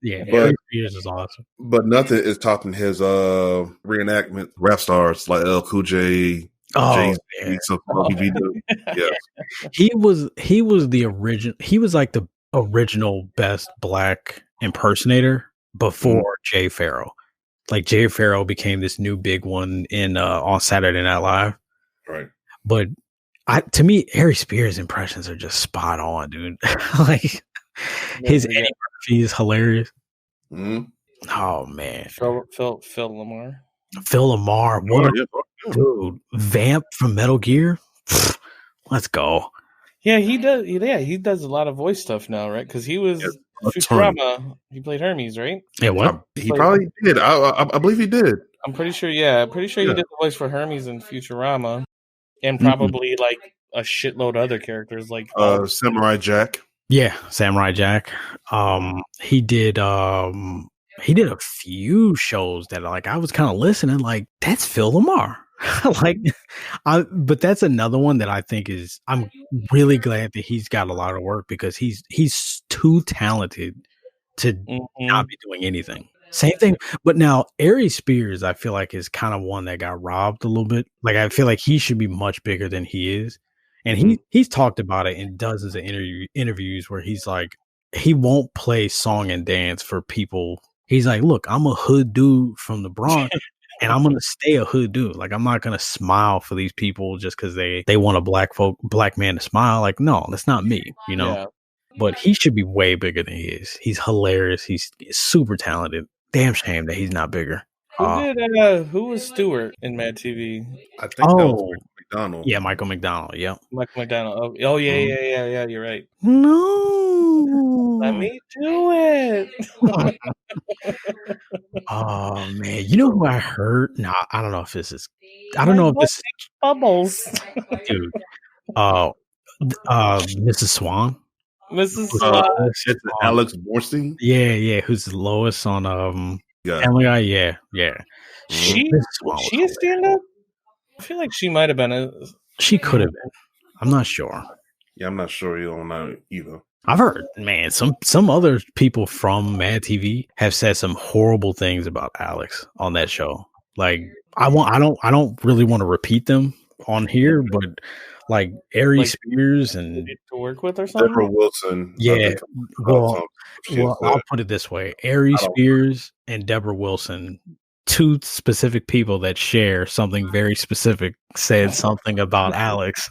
Yeah, but Spears is awesome. But nothing is topping his reenactment rap stars like L. Cool J. He was the original. He was like the original best black impersonator before Jay Pharoah. Like Jay Pharoah became this new big one in on Saturday Night Live. Right. But to me, Ari Spears impressions are just spot on, dude. Like his Eddie Murphy is hilarious. Mm-hmm. Oh man, Phil Lamar. Phil Lamar, what dude? Vamp from Metal Gear. Let's go. Yeah, he does. Yeah, he does a lot of voice stuff now, right? Because he was Futurama. He played Hermes, right? Yeah, what? He probably did. I believe he did. I'm pretty sure. Yeah, I'm pretty sure he did the voice for Hermes in Futurama, and probably like a shitload of other characters, like Samurai Jack. Yeah, Samurai Jack. He did a few shows that like I was kind of listening like that's Phil Lamar. But that's another one that I think I'm really glad that he's got a lot of work because he's too talented to not be doing anything. Same thing, but now Ari Spears I feel like is kind of one that got robbed a little bit. Like I feel like he should be much bigger than he is. And he's talked about it in dozens of interviews where he's like, he won't play song and dance for people. He's like, look, I'm a hood dude from the Bronx. and I'm gonna stay a hood dude. Like I'm not gonna smile for these people just because they want a black man to smile. Like no, that's not me. You know. Yeah. But he should be way bigger than he is. He's hilarious. He's super talented. Damn shame that he's not bigger. Who was Stewart in Mad TV? I think that was Michael McDonald. Yeah, Michael McDonald. Yep. Michael McDonald. Oh yeah, yeah. You're right. No. Let me do it. Oh man, you know who I heard? No, I don't know if this is. I don't know if this is Bubbles. dude. Mrs. Swan. Mrs. Swan. It's Alex Borstein. Yeah. Who's Lois on Family Guy? Yeah. She a stand up? I feel like she might have been She could have been. I'm not sure. Yeah, I'm not sure you don't know either. I've heard, man, some other people from Mad TV have said some horrible things about Alex on that show. Like I don't really want to repeat them on here, but like Ari Spears and to work with or something. Deborah Wilson. Yeah. Well, I'll put it this way: Ari Spears and Deborah Wilson, two specific people that share something very specific, said something about Alex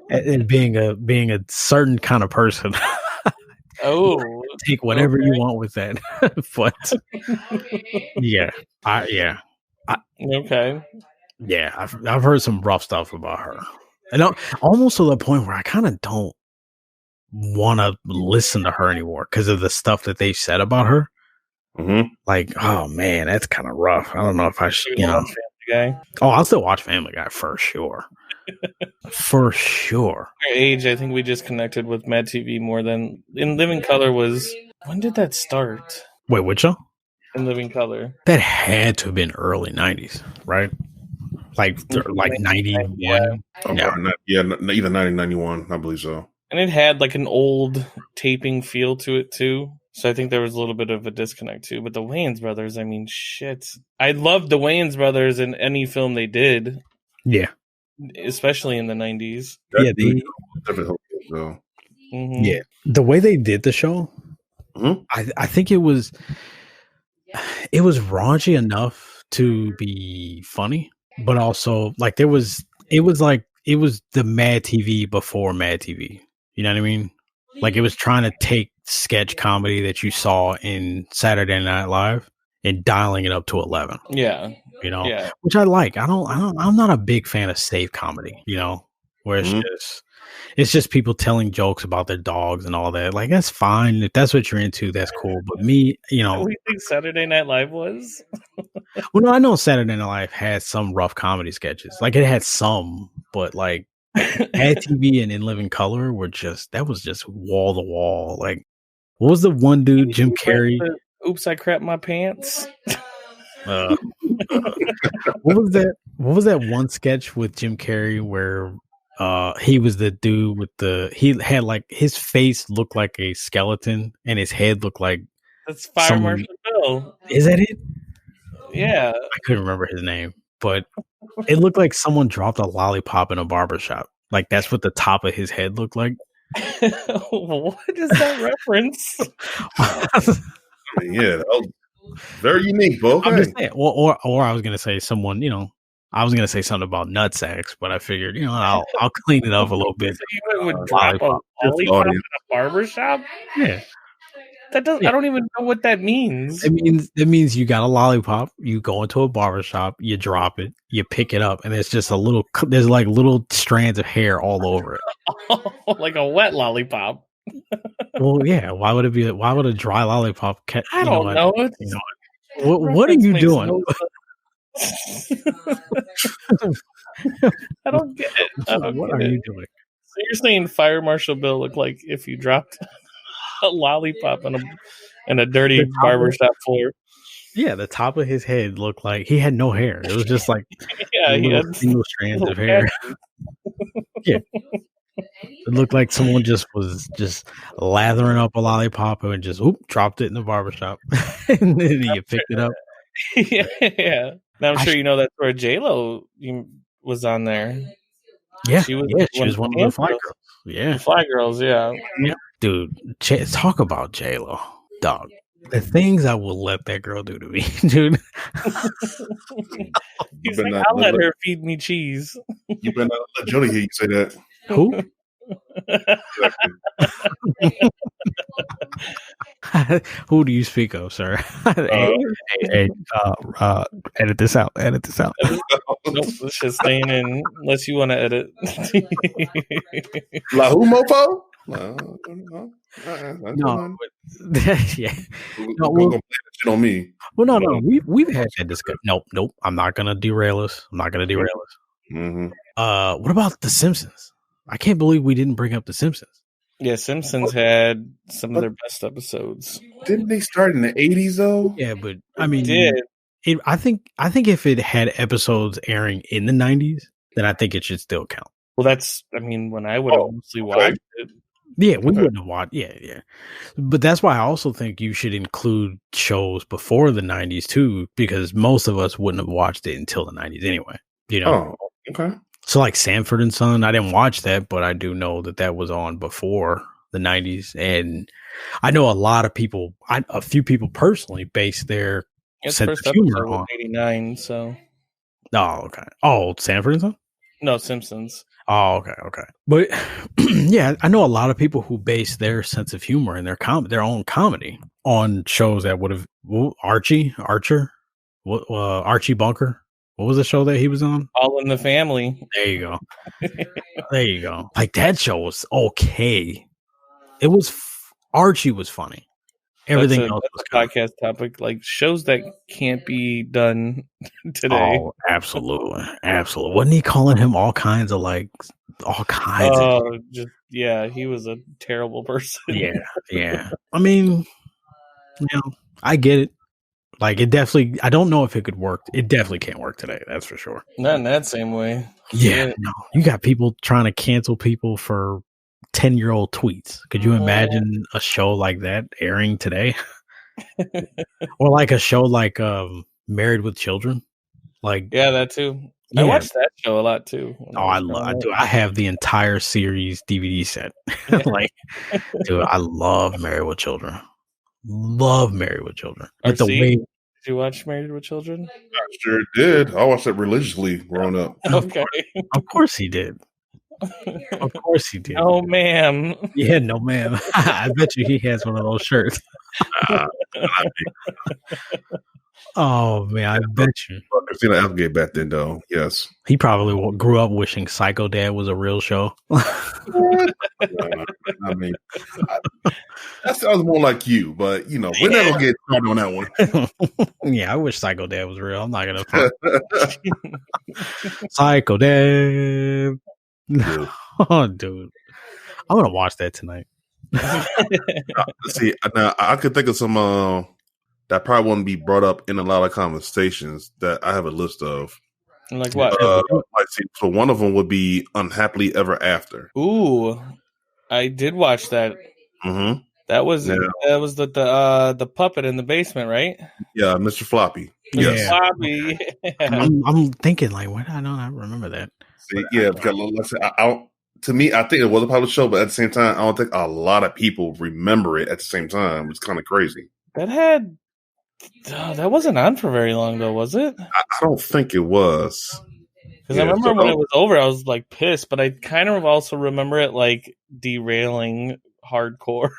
and being a certain kind of person. Oh, take whatever you want with that, but okay. Yeah, I've heard some rough stuff about her, and almost to the point where I kind of don't want to listen to her anymore because of the stuff that they said about her. Mm-hmm. Like, oh man, that's kind of rough. I don't know if I should, Family Guy. Oh, I'll still watch Family Guy for sure. For sure. Our age, I think we just connected with Mad TV more than In Living Color was. When did that start? Wait, which show? In Living Color. That had to have been early 90s, right? Like 91. Yeah, either 90, 91, I believe so. And it had like an old taping feel to it too. So I think there was a little bit of a disconnect too. But the Wayans brothers, I mean, shit. I loved the Wayans brothers in any film they did. Yeah. Especially in the 90s. Yeah. Yeah. The way they did the show, I think it was raunchy enough to be funny, but also like it was the Mad TV before Mad TV. You know what I mean? Like it was trying to take sketch comedy that you saw in Saturday Night Live and dialing it up to 11. Yeah. You know, which I like. I'm not a big fan of safe comedy, you know, where it's just people telling jokes about their dogs and all that. Like that's fine. If that's what you're into, that's cool. But me, you know, what do you think Saturday Night Live was? Well, no, I know Saturday Night Live had some rough comedy sketches. Like it had some, but like Mad TV and In Living Color that was just wall to wall. Like, what was the one dude, Jim Carrey? Oops, I crapped my pants. What was that? What was that one sketch with Jim Carrey where he was the dude with he had like his face looked like a skeleton and his head looked like that's Fire Marshal Bill. Is that it? Yeah, I couldn't remember his name, but it looked like someone dropped a lollipop in a barbershop. Like that's what the top of his head looked like. What is that reference? I mean, yeah, that was very unique, bro. Okay. I'm just saying, or I was gonna say someone, you know, I was gonna say something about nutsacks, but I figured, you know, I'll clean it up a little bit. So you would drop a lollipop in a barbershop? Yeah. That doesn't. Yeah. I don't even know what that means. It means you got a lollipop. You go into a barbershop, you drop it, you pick it up, and it's just there's like little strands of hair all over it, like a wet lollipop. Well, yeah. Why would a dry lollipop? I don't know. What are you doing? I don't get it. What are you doing? So you're saying Fire Marshal Bill looked like if you dropped a lollipop in a dirty barbershop floor? Yeah, the top of his head looked like he had no hair. It was just like he had single strands of hair. Yeah. It looked like someone was lathering up a lollipop and just dropped it in the barbershop. And then you picked it up. Yeah. Now I'm sure you know that's where J-Lo was on there. Yeah. She was one of the Fly Girls. Yeah. The Fly Girls, yeah. Dude, talk about J-Lo, dog. The things I will let that girl do to me, dude. He's better like, not I'll let let- her feed me cheese. You better not let Jody hear you say that. Who? Who do you speak of, sir? Hey, edit this out. Edit this out. Nope, this shit's staying in unless you want to edit. Like who, mofo? No. No, yeah. No, We're gonna play that shit on me. Well, no. We've had that discussion. Nope. I'm not gonna derail us. Mm-hmm. What about The Simpsons? I can't believe we didn't bring up The Simpsons. Yeah, Simpsons had some of their best episodes. Didn't they start in the 80s though? Yeah, but I mean, Did I think if it had episodes airing in the 90s, then I think it should still count. well, that's when I would have mostly watched it. Yeah, we wouldn't have watched. Yeah. But that's why I also think you should include shows before the 90s too, because most of us wouldn't have watched it until the 90s anyway. You know? Oh, okay. So like Sanford and Son, I didn't watch that, but I do know that was on before the 90s. And I know a few people personally base their Its sense first of humor episode was on. 89, so Oh, okay. Oh, Sanford and Son? no, Simpsons. Oh, okay. But yeah, I know a lot of people who base their sense of humor and their own comedy on shows that would have Archie Bunker. What was the show that he was on? All in the Family. There you go. Like that show was okay. It was Archie was funny. Everything else was a podcast topic, like shows that can't be done today. Oh, absolutely. Wasn't he calling him all kinds of? He was a terrible person. Yeah. I mean, I get it. Like it definitely. I don't know if it could work. It definitely can't work today. That's for sure. Not in that same way. Yeah. No, you got people trying to cancel people for 10-year-old tweets. Could you imagine a show like that airing today? Or like a show like Married with Children? Like that too. Yeah. I watched that show a lot too. I do. I have the entire series DVD set. Like, dude, I love Married with Children. But the way did you watch Married with Children? I sure did. I watched it religiously growing up. Okay. Of course he did. Oh, ma'am. Yeah, no, ma'am. I bet you he has one of those shirts. Oh, man, I bet you. Christina Applegate back then, though. Yes. He probably grew up wishing Psycho Dad was a real show. I mean, that sounds more like you, but, we're not going to get started on that one. Yeah, I wish Psycho Dad was real. I'm not going to. Psycho Dad. Oh, dude. I'm going to watch that tonight. See, now I could think of some that probably wouldn't be brought up in a lot of conversations that I have a list of. Like what? So one of them would be Unhappily Ever After. Ooh, I did watch that. Mm-hmm. That was the puppet in the basement, right? Yeah, Mr. Floppy. Mr. Yes. Floppy. Yeah. I'm thinking like, why I don't remember that. See, yeah, because to me, I think it was a popular show, but at the same time, I don't think a lot of people remember it at the same time. It's kind of crazy. That wasn't on for very long, though, was it? I don't think it was. Because I remember when it was over, I was like pissed, but I kind of also remember it like derailing hardcore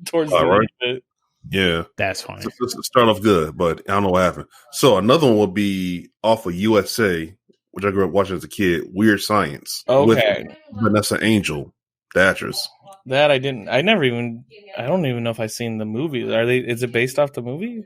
towards the end of it. Yeah, that's funny. So start off good, but I don't know what happened. So another one would be off of USA, which I grew up watching as a kid. Weird Science. Okay, with Vanessa Angel, the actress. That I didn't. I don't even know if I've seen the movie. Is it based off the movie?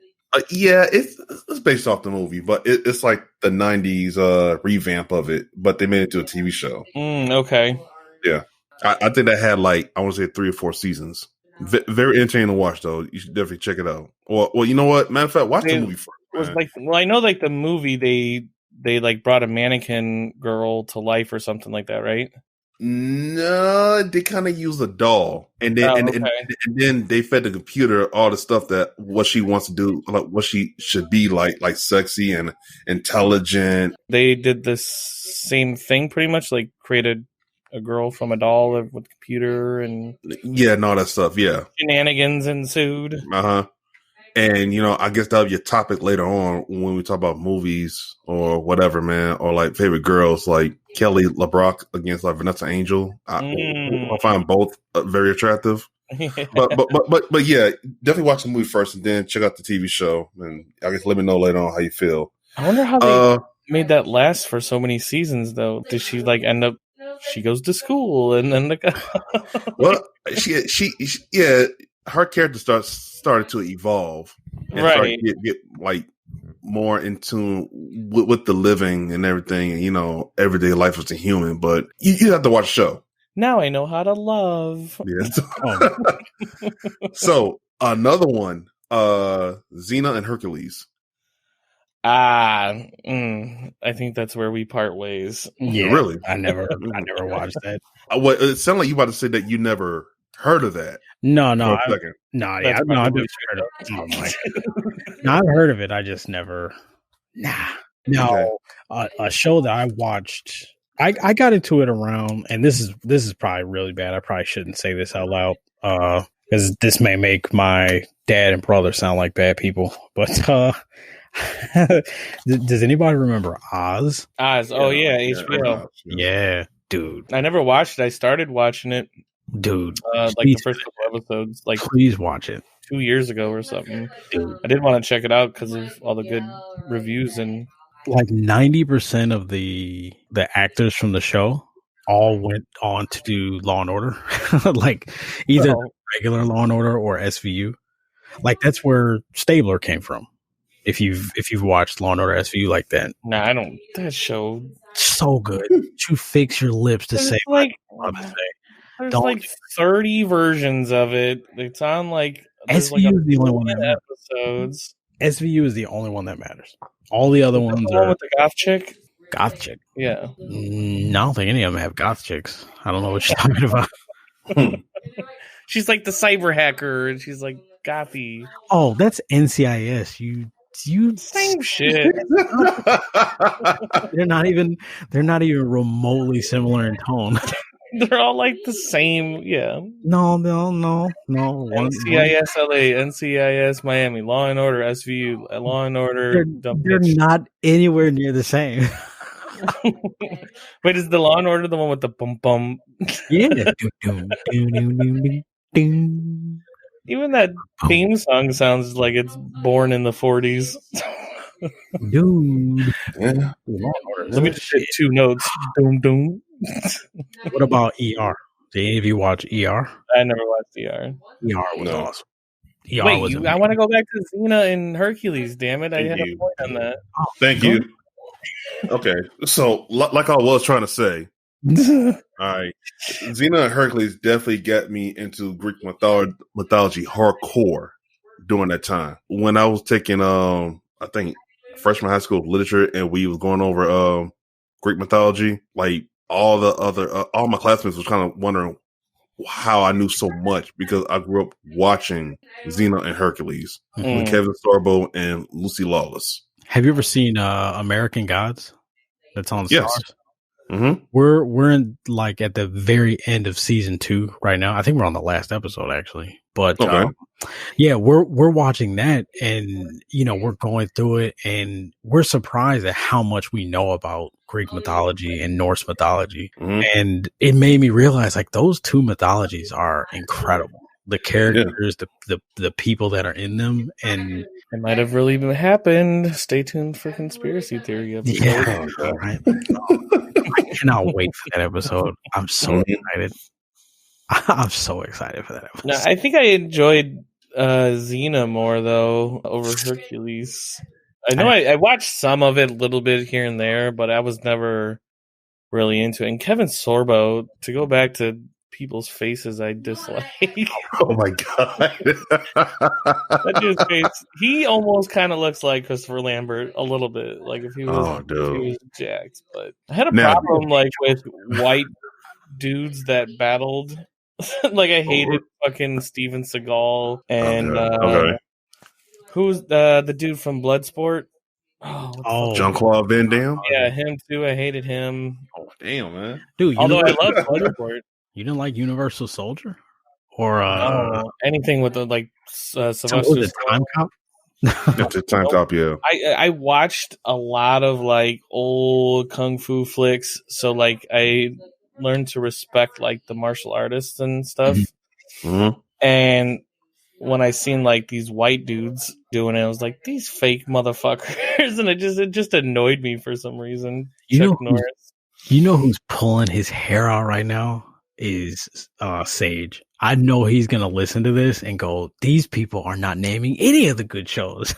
Yeah, it's based off the movie, but it's like the 90s revamp of it, but they made it to a TV show. Okay. Yeah. I think that had I want to say 3 or 4 seasons. Very entertaining to watch, though. You should definitely check it out. Well, you know what? Matter of fact, watch the movie first. I know the movie they brought a mannequin girl to life or something like that, right? No, they kind of use a doll, and then and then they fed the computer all the stuff that what she wants to do, like what she should be like sexy and intelligent. They did this same thing, pretty much, like created a girl from a doll with a computer and and all that stuff. Yeah, shenanigans ensued. And, you know, I guess that'll be a topic later on when we talk about movies or whatever, man, or like favorite girls, like Kelly LeBrock against like Vanessa Angel. I find both very attractive. But yeah, definitely watch the movie first and then check out the TV show. And I guess let me know later on how you feel. I wonder how they made that last for so many seasons, though. Did she like end up? She goes to school, and then well, she yeah, her character started to evolve, and right? Get like more in tune with the living and everything, and you know, everyday life as a human. But you have to watch the show. Now I know how to love. Yes. So another one, Xena and Hercules. I think that's where we part ways. Yeah, really. I never watched that. Well, it sounded like you about to say that you never heard of that. No, I've I've heard of. Oh my god, no, I've heard of it. I just never. No, a show that I watched. I got into it around, and this is probably really bad. I probably shouldn't say this out loud, because this may make my dad and brother sound like bad people. But does anybody remember Oz? Oz, oh yeah, HBO. Yeah, dude. I never watched it. I started watching it, dude. like the first couple episodes, like please watch it. 2 years ago or something. Dude. I did want to check it out because of all the good reviews and like 90% of the actors from the show all went on to do Law and Order, like either regular Law and Order or SVU. Like that's where Stabler came from. If you've watched Law and Order SVU like that, nah, I don't. That show so good. You fix your lips to say like what I'm about to say. There's like 30 versions of it. It's on like SVU is the only one that matters. Episodes. SVU is the only one that matters. All the other ones are with the goth chick. Goth chick. Yeah. I don't think any of them have goth chicks. I don't know what you're talking about. She's like the cyber hacker, and she's like gothy. Oh, that's NCIS. You same shit. They're not even remotely similar in tone. They're all like the same. Yeah. No. NCIS LA, NCIS Miami, Law and Order SVU, Law and Order. They're not anywhere near the same. Wait, is the Law and Order the one with the bum bum? Yeah. Even that theme song sounds like it's born in the 40s. Dude. Yeah. Let me just hit 2 notes. Doom, doom. What about ER? Did any of you watch ER? I never watched ER. ER was awesome. Wait, I want to go back to Xena and Hercules, damn it. I had a point on that. Oh, thank you. Okay. So, like I was trying to say, all right, Xena and Hercules definitely got me into Greek mythology hardcore during that time. When I was taking, I think, freshman high school literature, and we was going over Greek mythology, like all my classmates was kind of wondering how I knew so much because I grew up watching Xena and Hercules with Kevin Sorbo and Lucy Lawless. Have you ever seen American Gods? That's on Stars. Yes. Mm-hmm. We're in like at the very end of season 2 right now. I think we're on the last episode actually, but yeah, we're watching that, and you know we're going through it, and we're surprised at how much we know about Greek mythology and Norse mythology, and it made me realize like those two mythologies are incredible. The characters, the people that are in them, and it might have really happened. Stay tuned for conspiracy theory episode. Yeah, right. I cannot wait for that episode. I'm so excited. I'm so excited for that episode. No, I think I enjoyed Xena more though over Hercules. I know I watched some of it a little bit here and there, but I was never really into it. And Kevin Sorbo, to go back to people's faces I dislike. Oh my god. That dude's face, he almost kind of looks like Christopher Lambert a little bit, like if he was jacked. But I had a problem like with white dudes that battled. Like I hated fucking Steven Seagal and who's the dude from Bloodsport? Jean-Claude Van Damme? Yeah, him too. I hated him. Oh damn, man. Dude, although I love Bloodsport. You didn't like Universal Soldier? Or anything with the like Sylvester Time Cop? That's a tank top, yeah. I watched a lot of like old kung fu flicks, so like I learned to respect like the martial artists and stuff. Mm-hmm. And when I seen like these white dudes doing it, I was like, these fake motherfuckers, and it just annoyed me for some reason. Chuck Norris. You know who's pulling his hair out right now is Sage. I know he's gonna listen to this and go, "These people are not naming any of the good shows."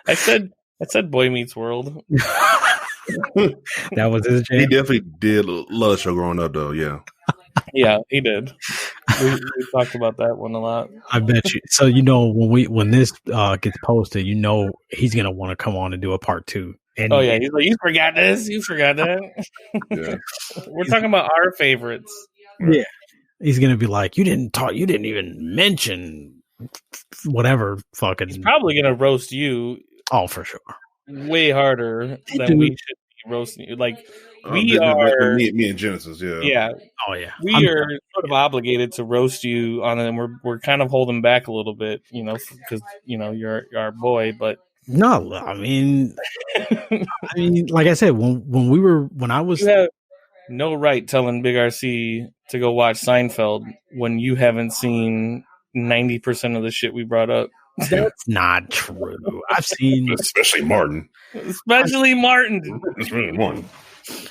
I said Boy Meets World. That was his jam. He definitely did love the show growing up, though. Yeah. Yeah, he did. We talked about that one a lot. I bet you. So when this gets posted, he's gonna want to come on and do a part 2. And oh yeah, he's like, you forgot this, you forgot that. Yeah. We're talking about our favorites. Yeah, he's gonna be like, you didn't even mention whatever fucking. He's probably gonna roast you. Oh, for sure. Way harder than we should be roasting you. Like we are me and Genesis. Yeah. Yeah. Oh yeah. We are sort of obligated to roast you on it, and we're kind of holding back a little bit, because you're our boy, but. No, I mean, like I said, when I was, you have no right telling Big RC to go watch Seinfeld when you haven't seen 90% of the shit we brought up. That's not true. I've seen, especially Martin. Especially Martin. Especially Martin.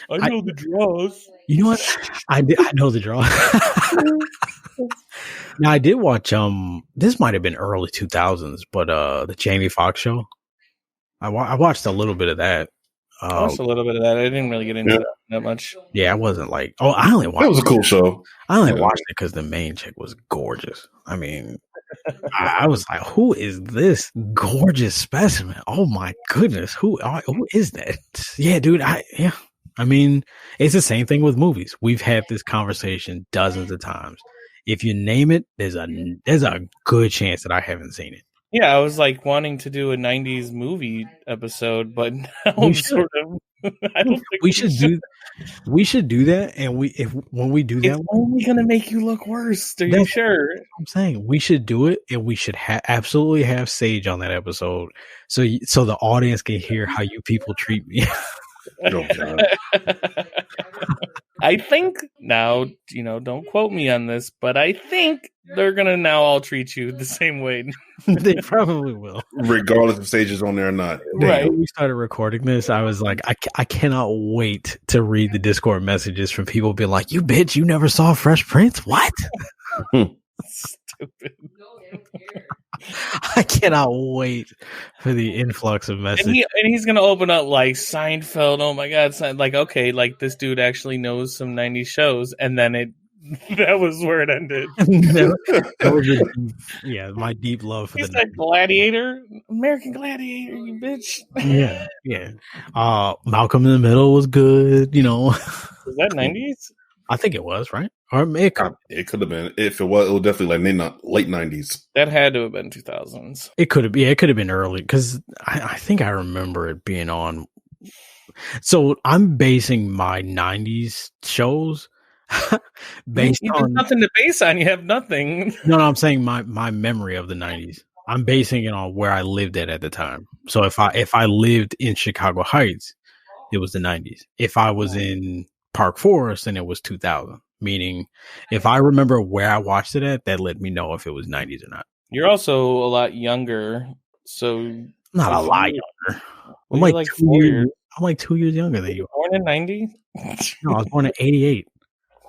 I know the draws. You know what? I know the draw. Now I did watch. This might have been early 2000s, but the Jamie Foxx show. I watched a little bit of that. I watched a little bit of that. I didn't really get into that much. Yeah, I wasn't like. Oh, I only watched. It was a cool show. I only watched it because the main chick was gorgeous. I mean, I was like, "Who is this gorgeous specimen? Oh my goodness, who is that?" Yeah, dude. I mean, it's the same thing with movies. We've had this conversation dozens of times. If you name it, there's a good chance that I haven't seen it. Yeah, I was like wanting to do a 90s movie episode, but now I'm sort of. I don't think we should do that, and when we do that, it's only gonna make you look worse. Are you sure? I'm saying we should do it, and we should absolutely have Sage on that episode, so the audience can hear how you people treat me. Oh, God. I think now, don't quote me on this, but I think they're gonna now all treat you the same way. They probably will, regardless if Sage is on there or not. Right. When we started recording this, I was like, I cannot wait to read the Discord messages from people being like, "You bitch, you never saw Fresh Prince? What?" Stupid. I cannot wait for the influx of messages. And he's gonna open up like Seinfeld. Oh my God! Like, okay, like this dude actually knows some 90s shows, and then that was where it ended. that was my deep love for He's like Gladiator, American Gladiator, you bitch. Yeah. Malcolm in the Middle was good. Was that 90s? I think it was, right? Or it could have been. If it was definitely like late 90s. That had to have been 2000s. It could have been. Yeah, it could have been early because I think I remember it being on. So I'm basing my 90s shows based you on nothing to base on. You have nothing. No, I'm saying my memory of the 90s. I'm basing it on where I lived at the time. So if I lived in Chicago Heights, it was the 90s. If I was in Park Forest, then it was 2000. Meaning, if I remember where I watched it at, that let me know if it was 90s or not. You're also a lot younger, so not a lot younger. I'm like 2 years. I'm like 2 years younger than you. Born in 90? No, I was born in 88.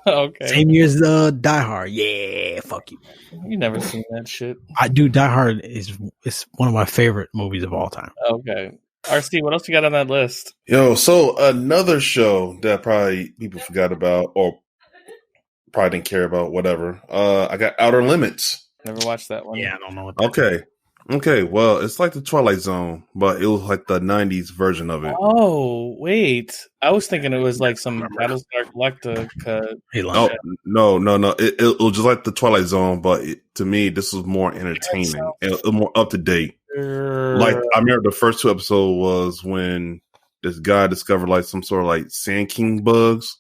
Okay. Same year as Die Hard. Yeah, fuck you. You never seen that shit. I do. Die Hard is one of my favorite movies of all time. Okay. RC, what else you got on that list? Yo, so another show that probably people forgot about or probably didn't care about, whatever. I got Outer Limits. Never watched that one. Yeah, I don't know what that Okay, well, it's like the Twilight Zone, but it was like the 90s version of it. Oh, wait. I was thinking it was like some Battlestar Galactica. No. It was just like the Twilight Zone, but to me, this was more entertaining and more up to date. Like, I remember the first 2 episodes was when this guy discovered like some sort of like Sand King bugs,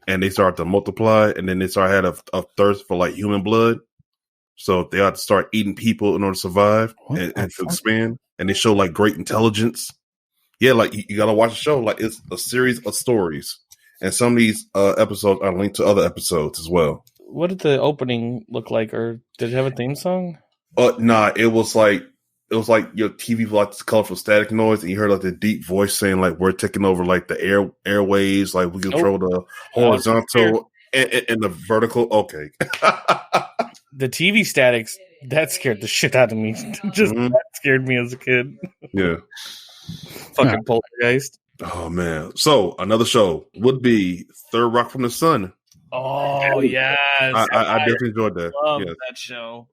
and they started to multiply, and then they started had a thirst for like human blood. so they have to start eating people in order to survive and to expand. And they show like great intelligence. Yeah, like you gotta watch the show. Like it's a series of stories, and some of these episodes are linked to other episodes as well. What did the opening look like, or did it have a theme song? Nah, it was like your TV like this colorful static noise, and you heard like the deep voice saying like we're taking over like the airwaves, like we control the horizontal and the vertical. Okay. The TV statics that scared the shit out of me. That scared me as a kid. Yeah. Fucking Poltergeist. Oh man. So another show would be Third Rock from the Sun. Oh yes. I definitely enjoyed that. Love that show.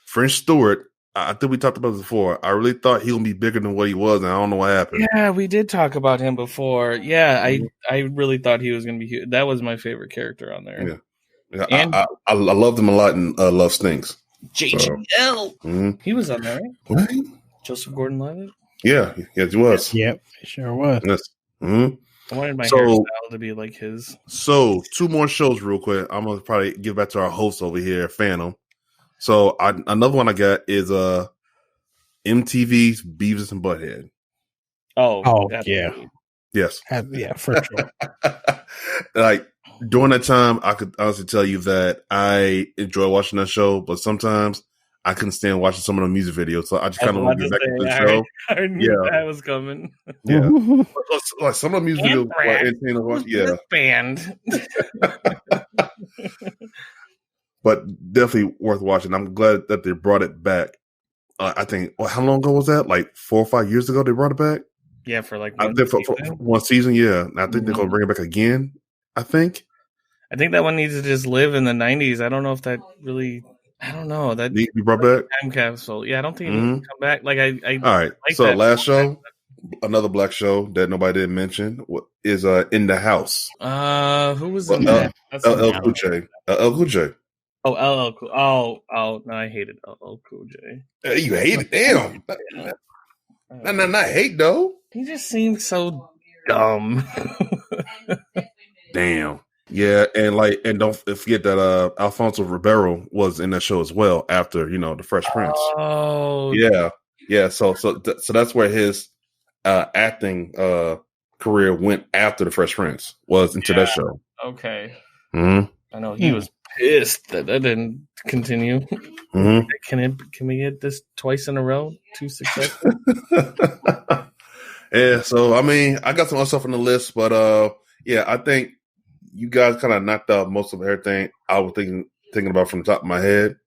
French Stewart. I think we talked about this before. I really thought he would be bigger than what he was, and I don't know what happened. Yeah, we did talk about him before. Yeah, I really thought he was going to be huge. That was my favorite character on there. Yeah, and I loved him a lot in Love Stinks. JGL. He was on there, right? What? Joseph Gordon-Levitt? Yeah, yes, he was. Yep, he sure was. Yes. Mm-hmm. I wanted my hairstyle to be like his. So, 2 more shows real quick. I'm going to probably give back to our host over here, Phantom. So, another one I got is MTV's Beavis and Butthead. Oh yeah. Yes. Yeah, for sure. Like, during that time, I could honestly tell you that I enjoy watching that show, but sometimes I couldn't stand watching some of the music videos, so I just kind of want to get back to the show. I knew that was coming. Yeah, like some of the music videos were entertaining to watch. Yeah, band. But definitely worth watching. I'm glad that they brought it back. I think how long ago was that? Like 4 or 5 years ago, they brought it back. Yeah, for like one season. Yeah, and I think they're gonna bring it back again. I think that one needs to just live in the 90s. I don't know if that really. I don't know. That needs to be brought back. Time capsule. Yeah, I don't think it needs to come back. Like I all right. Like so last show, another black show that nobody didn't mention is In the House. Who was in that? LL Cool J. LL Cool J. Oh, LL Cool. Oh, no, I hated LL Cool J. You hate it? Damn. Not hate though. He just seemed so dumb. Damn. Yeah, and don't forget that Alfonso Ribeiro was in that show as well after the Fresh Prince. Oh, yeah. So that's where his acting career went after the Fresh Prince was into that show. Okay. Mm-hmm. I know he was pissed that didn't continue. Mm-hmm. Can we get this twice in a row? 2 successes. Yeah. So I mean, I got some other stuff on the list, but yeah, I think you guys kind of knocked out most of everything I was thinking about from the top of my head.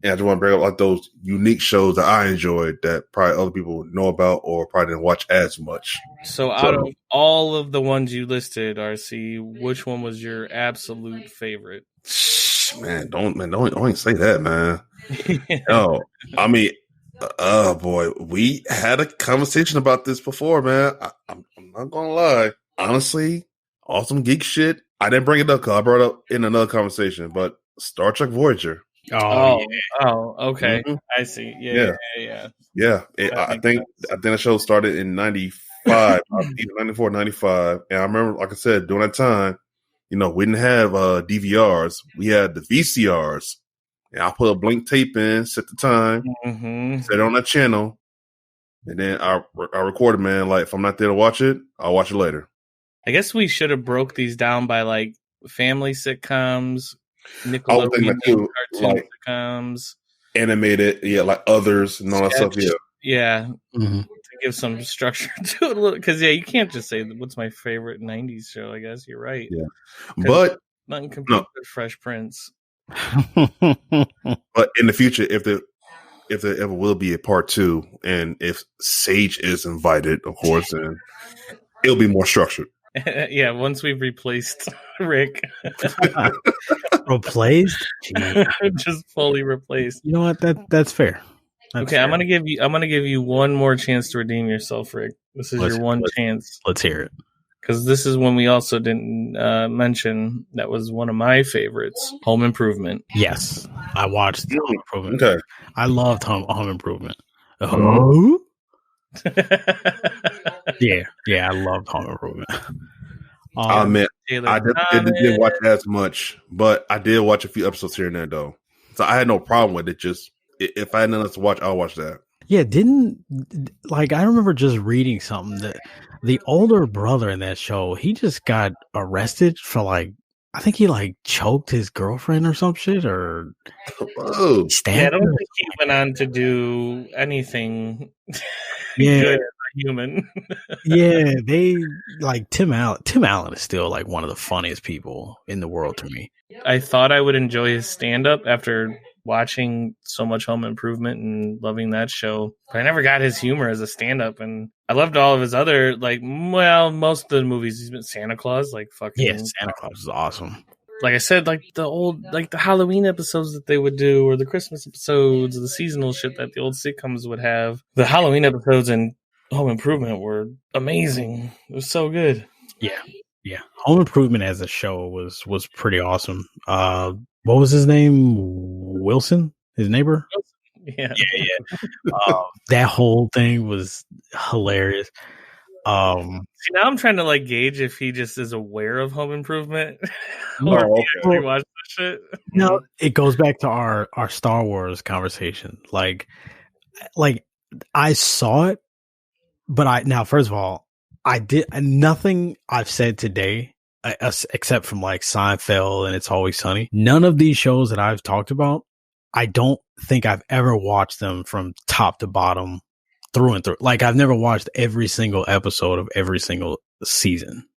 And I just want to bring up like those unique shows that I enjoyed that probably other people know about or probably didn't watch as much. So out of all of the ones you listed, RC, which one was your absolute favorite? Man, don't even say that, man. No, I mean, boy, we had a conversation about this before, man. I'm not gonna lie. Honestly, awesome geek shit. I didn't bring it up because I brought it up in another conversation, but Star Trek Voyager. Oh, okay. Mm-hmm. I see. Yeah. I think the show started in 95, either 94, 95. And I remember, like I said, during that time, we didn't have DVRs. We had the VCRs. And I put a blank tape in, set the time, set it on that channel, and then I recorded, man. Like, if I'm not there to watch it, I'll watch it later. I guess we should have broke these down by like family sitcoms, Nickelodeon cartoon sitcoms, animated, like Others and all that stuff. Yeah. Mm-hmm. To give some structure to it a little, because you can't just say what's my favorite 90s show. I guess you're right. Yeah, but nothing compared to Fresh Prince. But in the future, if there ever will be a part 2, and if Sage is invited, of course, then it'll be more structured. Yeah, once we've replaced Rick. Replaced? Just fully replaced. You know what? That's fair. That's okay, fair. I'm gonna give you one more chance to redeem yourself, Rick. This is your one chance. Let's hear it. Because this is one we also didn't mention. That was one of my favorites, Home Improvement. Yes, I watched Home Improvement. Okay, I loved Home Improvement. Oh. yeah, I loved Home Improvement. Man, I didn't watch as much, but I did watch a few episodes here and there, though. So I had no problem with it. Just if I had nothing else to watch, I'll watch that. Yeah, I remember just reading something that the older brother in that show, he just got arrested for I think he choked his girlfriend or some shit or Oh, stabbed Yeah, I don't her. think he went on to do anything Yeah. good as a human. Yeah, they Tim Allen. Tim Allen is still one of the funniest people in the world to me. I thought I would enjoy his stand-up after watching so much Home Improvement and loving that show. But I never got his humor as a stand-up, and I loved all of his other most of the movies. He's been Santa Claus, Yeah, Santa Claus is awesome. Like I said, the old the Halloween episodes that they would do, or the Christmas episodes, or the seasonal shit that the old sitcoms would have. The Halloween episodes and Home Improvement were amazing. It was so good. Yeah. Home Improvement as a show was pretty awesome. What was his name? Wilson, his neighbor. Yeah. That whole thing was hilarious. See, now I'm trying to gauge if he just is aware of Home Improvement No, or if he okay. actually watched the shit. No, it goes back to our Star Wars conversation. I saw it, but first of all, I did nothing I've said today, except from Seinfeld and It's Always Sunny. None of these shows that I've talked about, I don't think I've ever watched them from top to bottom, through and through. I've never watched every single episode of every single season.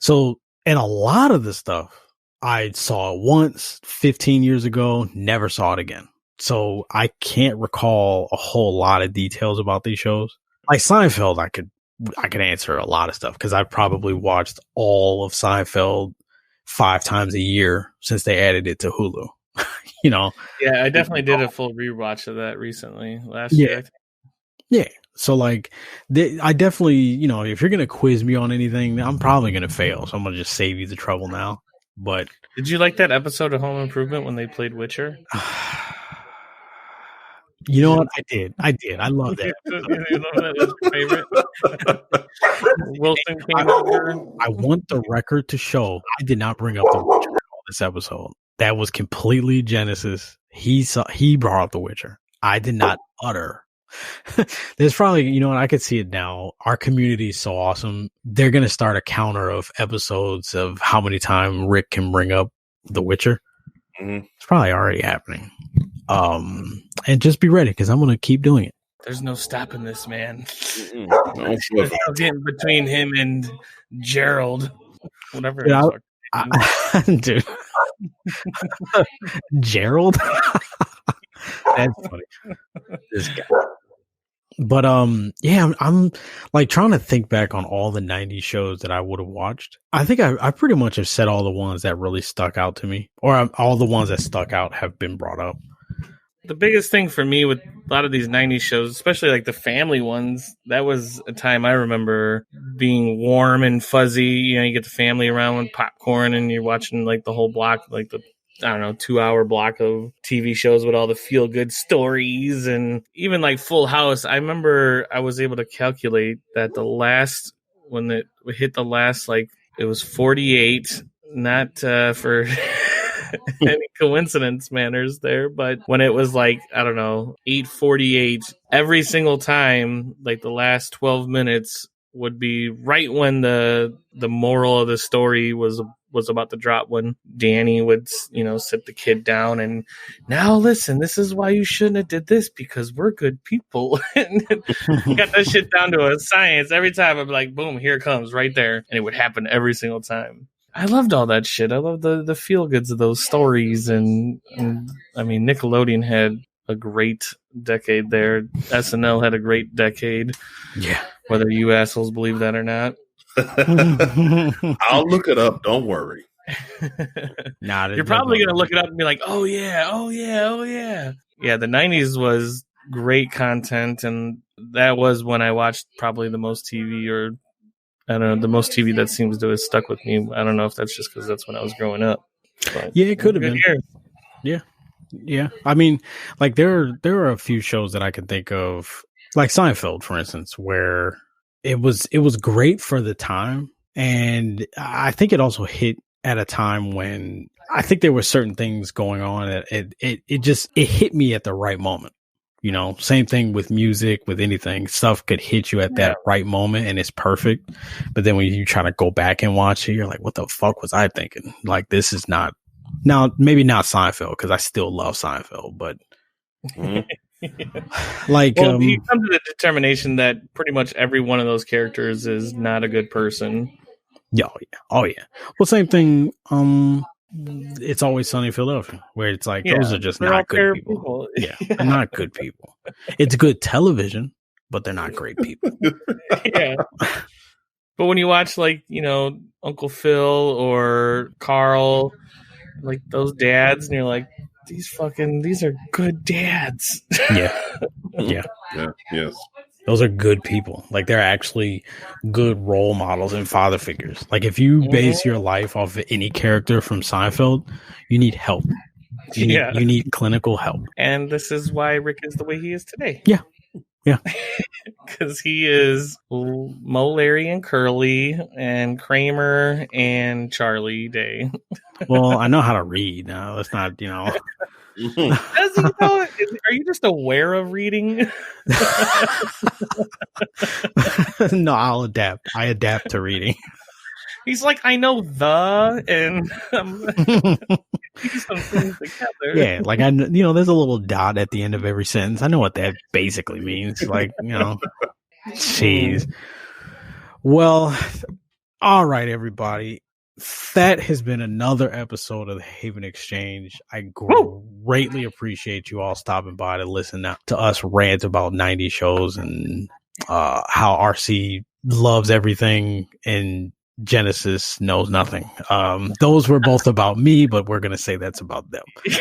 So, and a lot of the stuff I saw once 15 years ago, never saw it again. So I can't recall a whole lot of details about these shows. Like Seinfeld, I could answer a lot of stuff because I've probably watched all of Seinfeld 5 times a year since they added it to Hulu. Yeah, I definitely did a full rewatch of that recently last year. I think. Yeah. So I definitely, if you're going to quiz me on anything, I'm probably going to fail. So I'm going to just save you the trouble now. But did you like that episode of Home Improvement when they played Witcher? You know what? I did. I love that. You know that was your favorite? Wilson came over. I want the record to show I did not bring up the Witcher on this episode. That was completely Genesis. He brought up the Witcher. I did not utter. There's probably, I could see it now. Our community is so awesome. They're going to start a counter of episodes of how many times Rick can bring up the Witcher. Mm-hmm. It's probably already happening. And just be ready because I'm going to keep doing it. There's no stopping this, man. No, There's no getting between him and Gerald. Whatever. Dude. Gerald? That's funny. This guy. But yeah, I'm trying to think back on all the 90s shows that I would have watched. I think I pretty much have said all the ones that really stuck out to me, or all the ones that stuck out have been brought up. The biggest thing for me with a lot of these 90s shows, especially the family ones, that was a time I remember being warm and fuzzy. You get the family around with popcorn and you're watching the whole block, the 2-hour block of TV shows with all the feel-good stories, and even Full House. I remember I was able to calculate that when it hit the last, it was 48, not for any coincidence manners there, but when it was 8:48, every single time, the last 12 minutes would be right when the moral of the story was about to drop, when Danny would sit the kid down and, now listen, this is why you shouldn't have did this because we're good people. And got that shit down to a science. Every time I'd be like, boom, here it comes right there, and it would happen every single time. I loved all that shit. I loved the feel goods of those stories, and I mean, Nickelodeon had a great decade there. SNL had a great decade. Yeah, whether you assholes believe that or not. I'll look it up. Don't worry. You're probably gonna look it up and be like, "Oh yeah, oh yeah, oh yeah." Yeah, the 90s was great content, and that was when I watched probably the most TV, or I don't know, the most TV that seems to have stuck with me. I don't know if that's just because that's when I was growing up. But yeah, it could have been. Year. Yeah. I mean, there are a few shows that I can think of, like Seinfeld, for instance, where it was great for the time, and I think it also hit at a time when I think there were certain things going on that it hit me at the right moment. You know, same thing with music, with anything. Stuff could hit you at that right moment and it's perfect. But then when you try to go back and watch it, you're like, what the fuck was I thinking? Like, this is not, now, maybe not Seinfeld, because I still love Seinfeld, but like, well, you come to the determination that pretty much every one of those characters is not a good person. Yeah, oh yeah. Well, same thing. It's Always Sunny in Philadelphia, where it's like those are just not good people. Yeah, they're not good people. It's good television, but they're not great people. Yeah. But when you watch, like, you know, Uncle Phil or Carl, like those dads, and you're like, these are good dads. Yeah. Yes. Those are good people. Like, they're actually good role models and father figures. Like, if you base your life off of any character from Seinfeld, you need help. You need clinical help. And this is why Rick is the way he is today. Yeah. Because he is Mo, Larry, and Curly, and Kramer, and Charlie Day. Well, I know how to read now. Let's not, you know. Does he know it? Are you just aware of reading? No, I'll adapt. I adapt to reading. He's like, I know and some things together. Yeah, like, I, you know, there's a little dot at the end of every sentence. I know what that basically means. Like, you know, jeez. Well, all right, everybody. That has been another episode of the Haven Exchange. I greatly appreciate you all stopping by to listen to us rant about 90s shows and how RC loves everything and Genesis knows nothing. Those were both about me, but we're going to say that's about them. You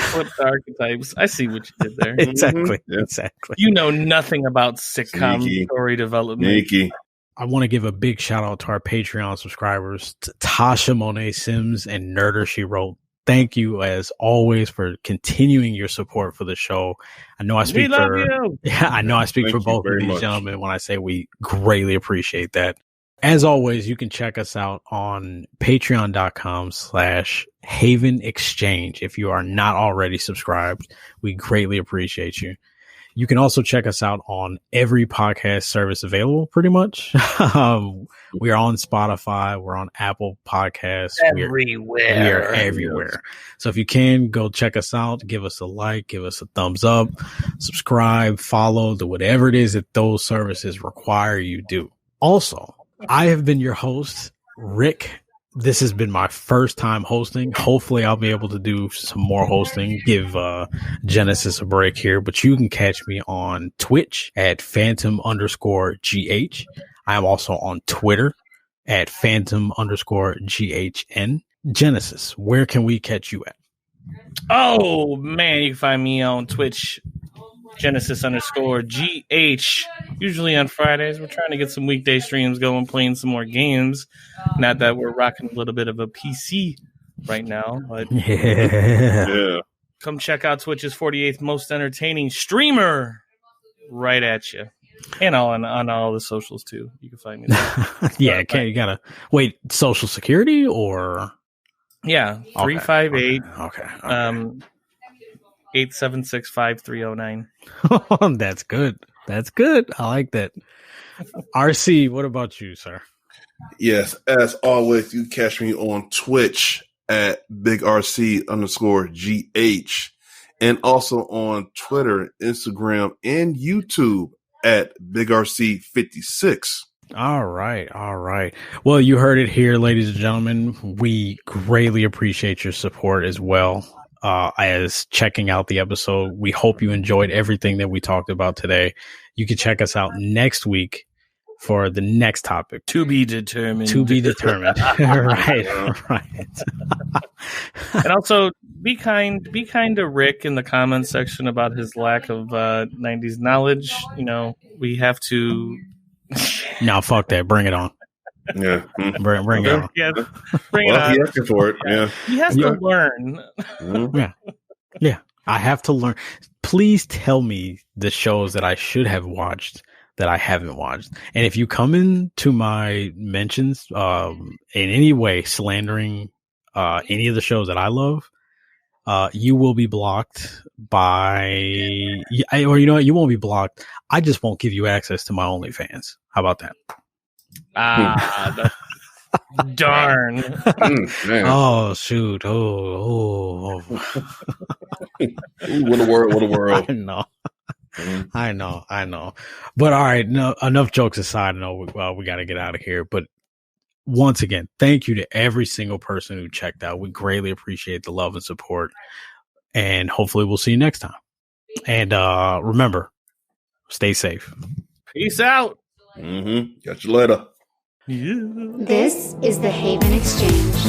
flipped the archetypes. I see what you did there. Exactly. Yeah. Exactly. You know nothing about sitcom Sneaky. story development. Sneaky. I want to give a big shout out to our Patreon subscribers, to Tashamonetsims and Nerder She Wrote. Thank you, as always, for continuing your support for the show. I know I speak for you. Yeah, I know I speak for both of these gentlemen when I say we greatly appreciate that. As always, you can check us out on patreon.com/Haven Exchange. If you are not already subscribed, we greatly appreciate you. You can also check us out on every podcast service available, pretty much. We are on Spotify. We're on Apple Podcasts. Everywhere. We are everywhere. So if you can, go check us out. Give us a like. Give us a thumbs up. Subscribe. Follow. Do whatever it is that those services require you do. Also, I have been your host, Rick. This has been my first time hosting. Hopefully I'll be able to do some more hosting, give Genesis a break here, but you can catch me on Twitch at Phantom_GH. I am also on Twitter at Phantom_GHN. Genesis, where can we catch you at? Oh, man, you can find me on Twitch, Genesis_GH, usually on Fridays. We're trying to get some weekday streams going, playing some more games. Not that we're rocking a little bit of a PC right now, but Yeah. come check out Twitch's 48th most entertaining streamer right at you. And on all the socials, too. You can find me there. Yeah, okay, you gotta wait, social security or? Yeah, 358. Okay. 876-5309. That's good. That's good. I like that. RC, what about you, sir? Yes, as always, you catch me on Twitch at BigRC_GH and also on Twitter, Instagram, and YouTube at BigRC56. All right. All right. Well, you heard it here, ladies and gentlemen. We greatly appreciate your support as well as checking out the episode. We hope you enjoyed everything that we talked about today. You can check us out next week for the next topic. To be determined. Right. And also, be kind to Rick in the comments section about his lack of 90s knowledge. You know, we have to... No, fuck that. Bring it on. Yeah. Bring it on. Yeah, bring it on. He's asking for it. Yeah. He has to learn. Yeah. I have to learn. Please tell me the shows that I should have watched that I haven't watched. And if you come into my mentions in any way slandering any of the shows that I love, you will be blocked by, or you know what? You won't be blocked. I just won't give you access to my OnlyFans. How about that? Darn. Oh, shoot. Oh. Ooh, what a world. I know. I know. But all right, no, enough jokes aside. I know we got to get out of here. But once again, thank you to every single person who checked out. We greatly appreciate the love and support. And hopefully we'll see you next time. And remember, stay safe. Peace out. Catch you later. This is the Haven Exchange.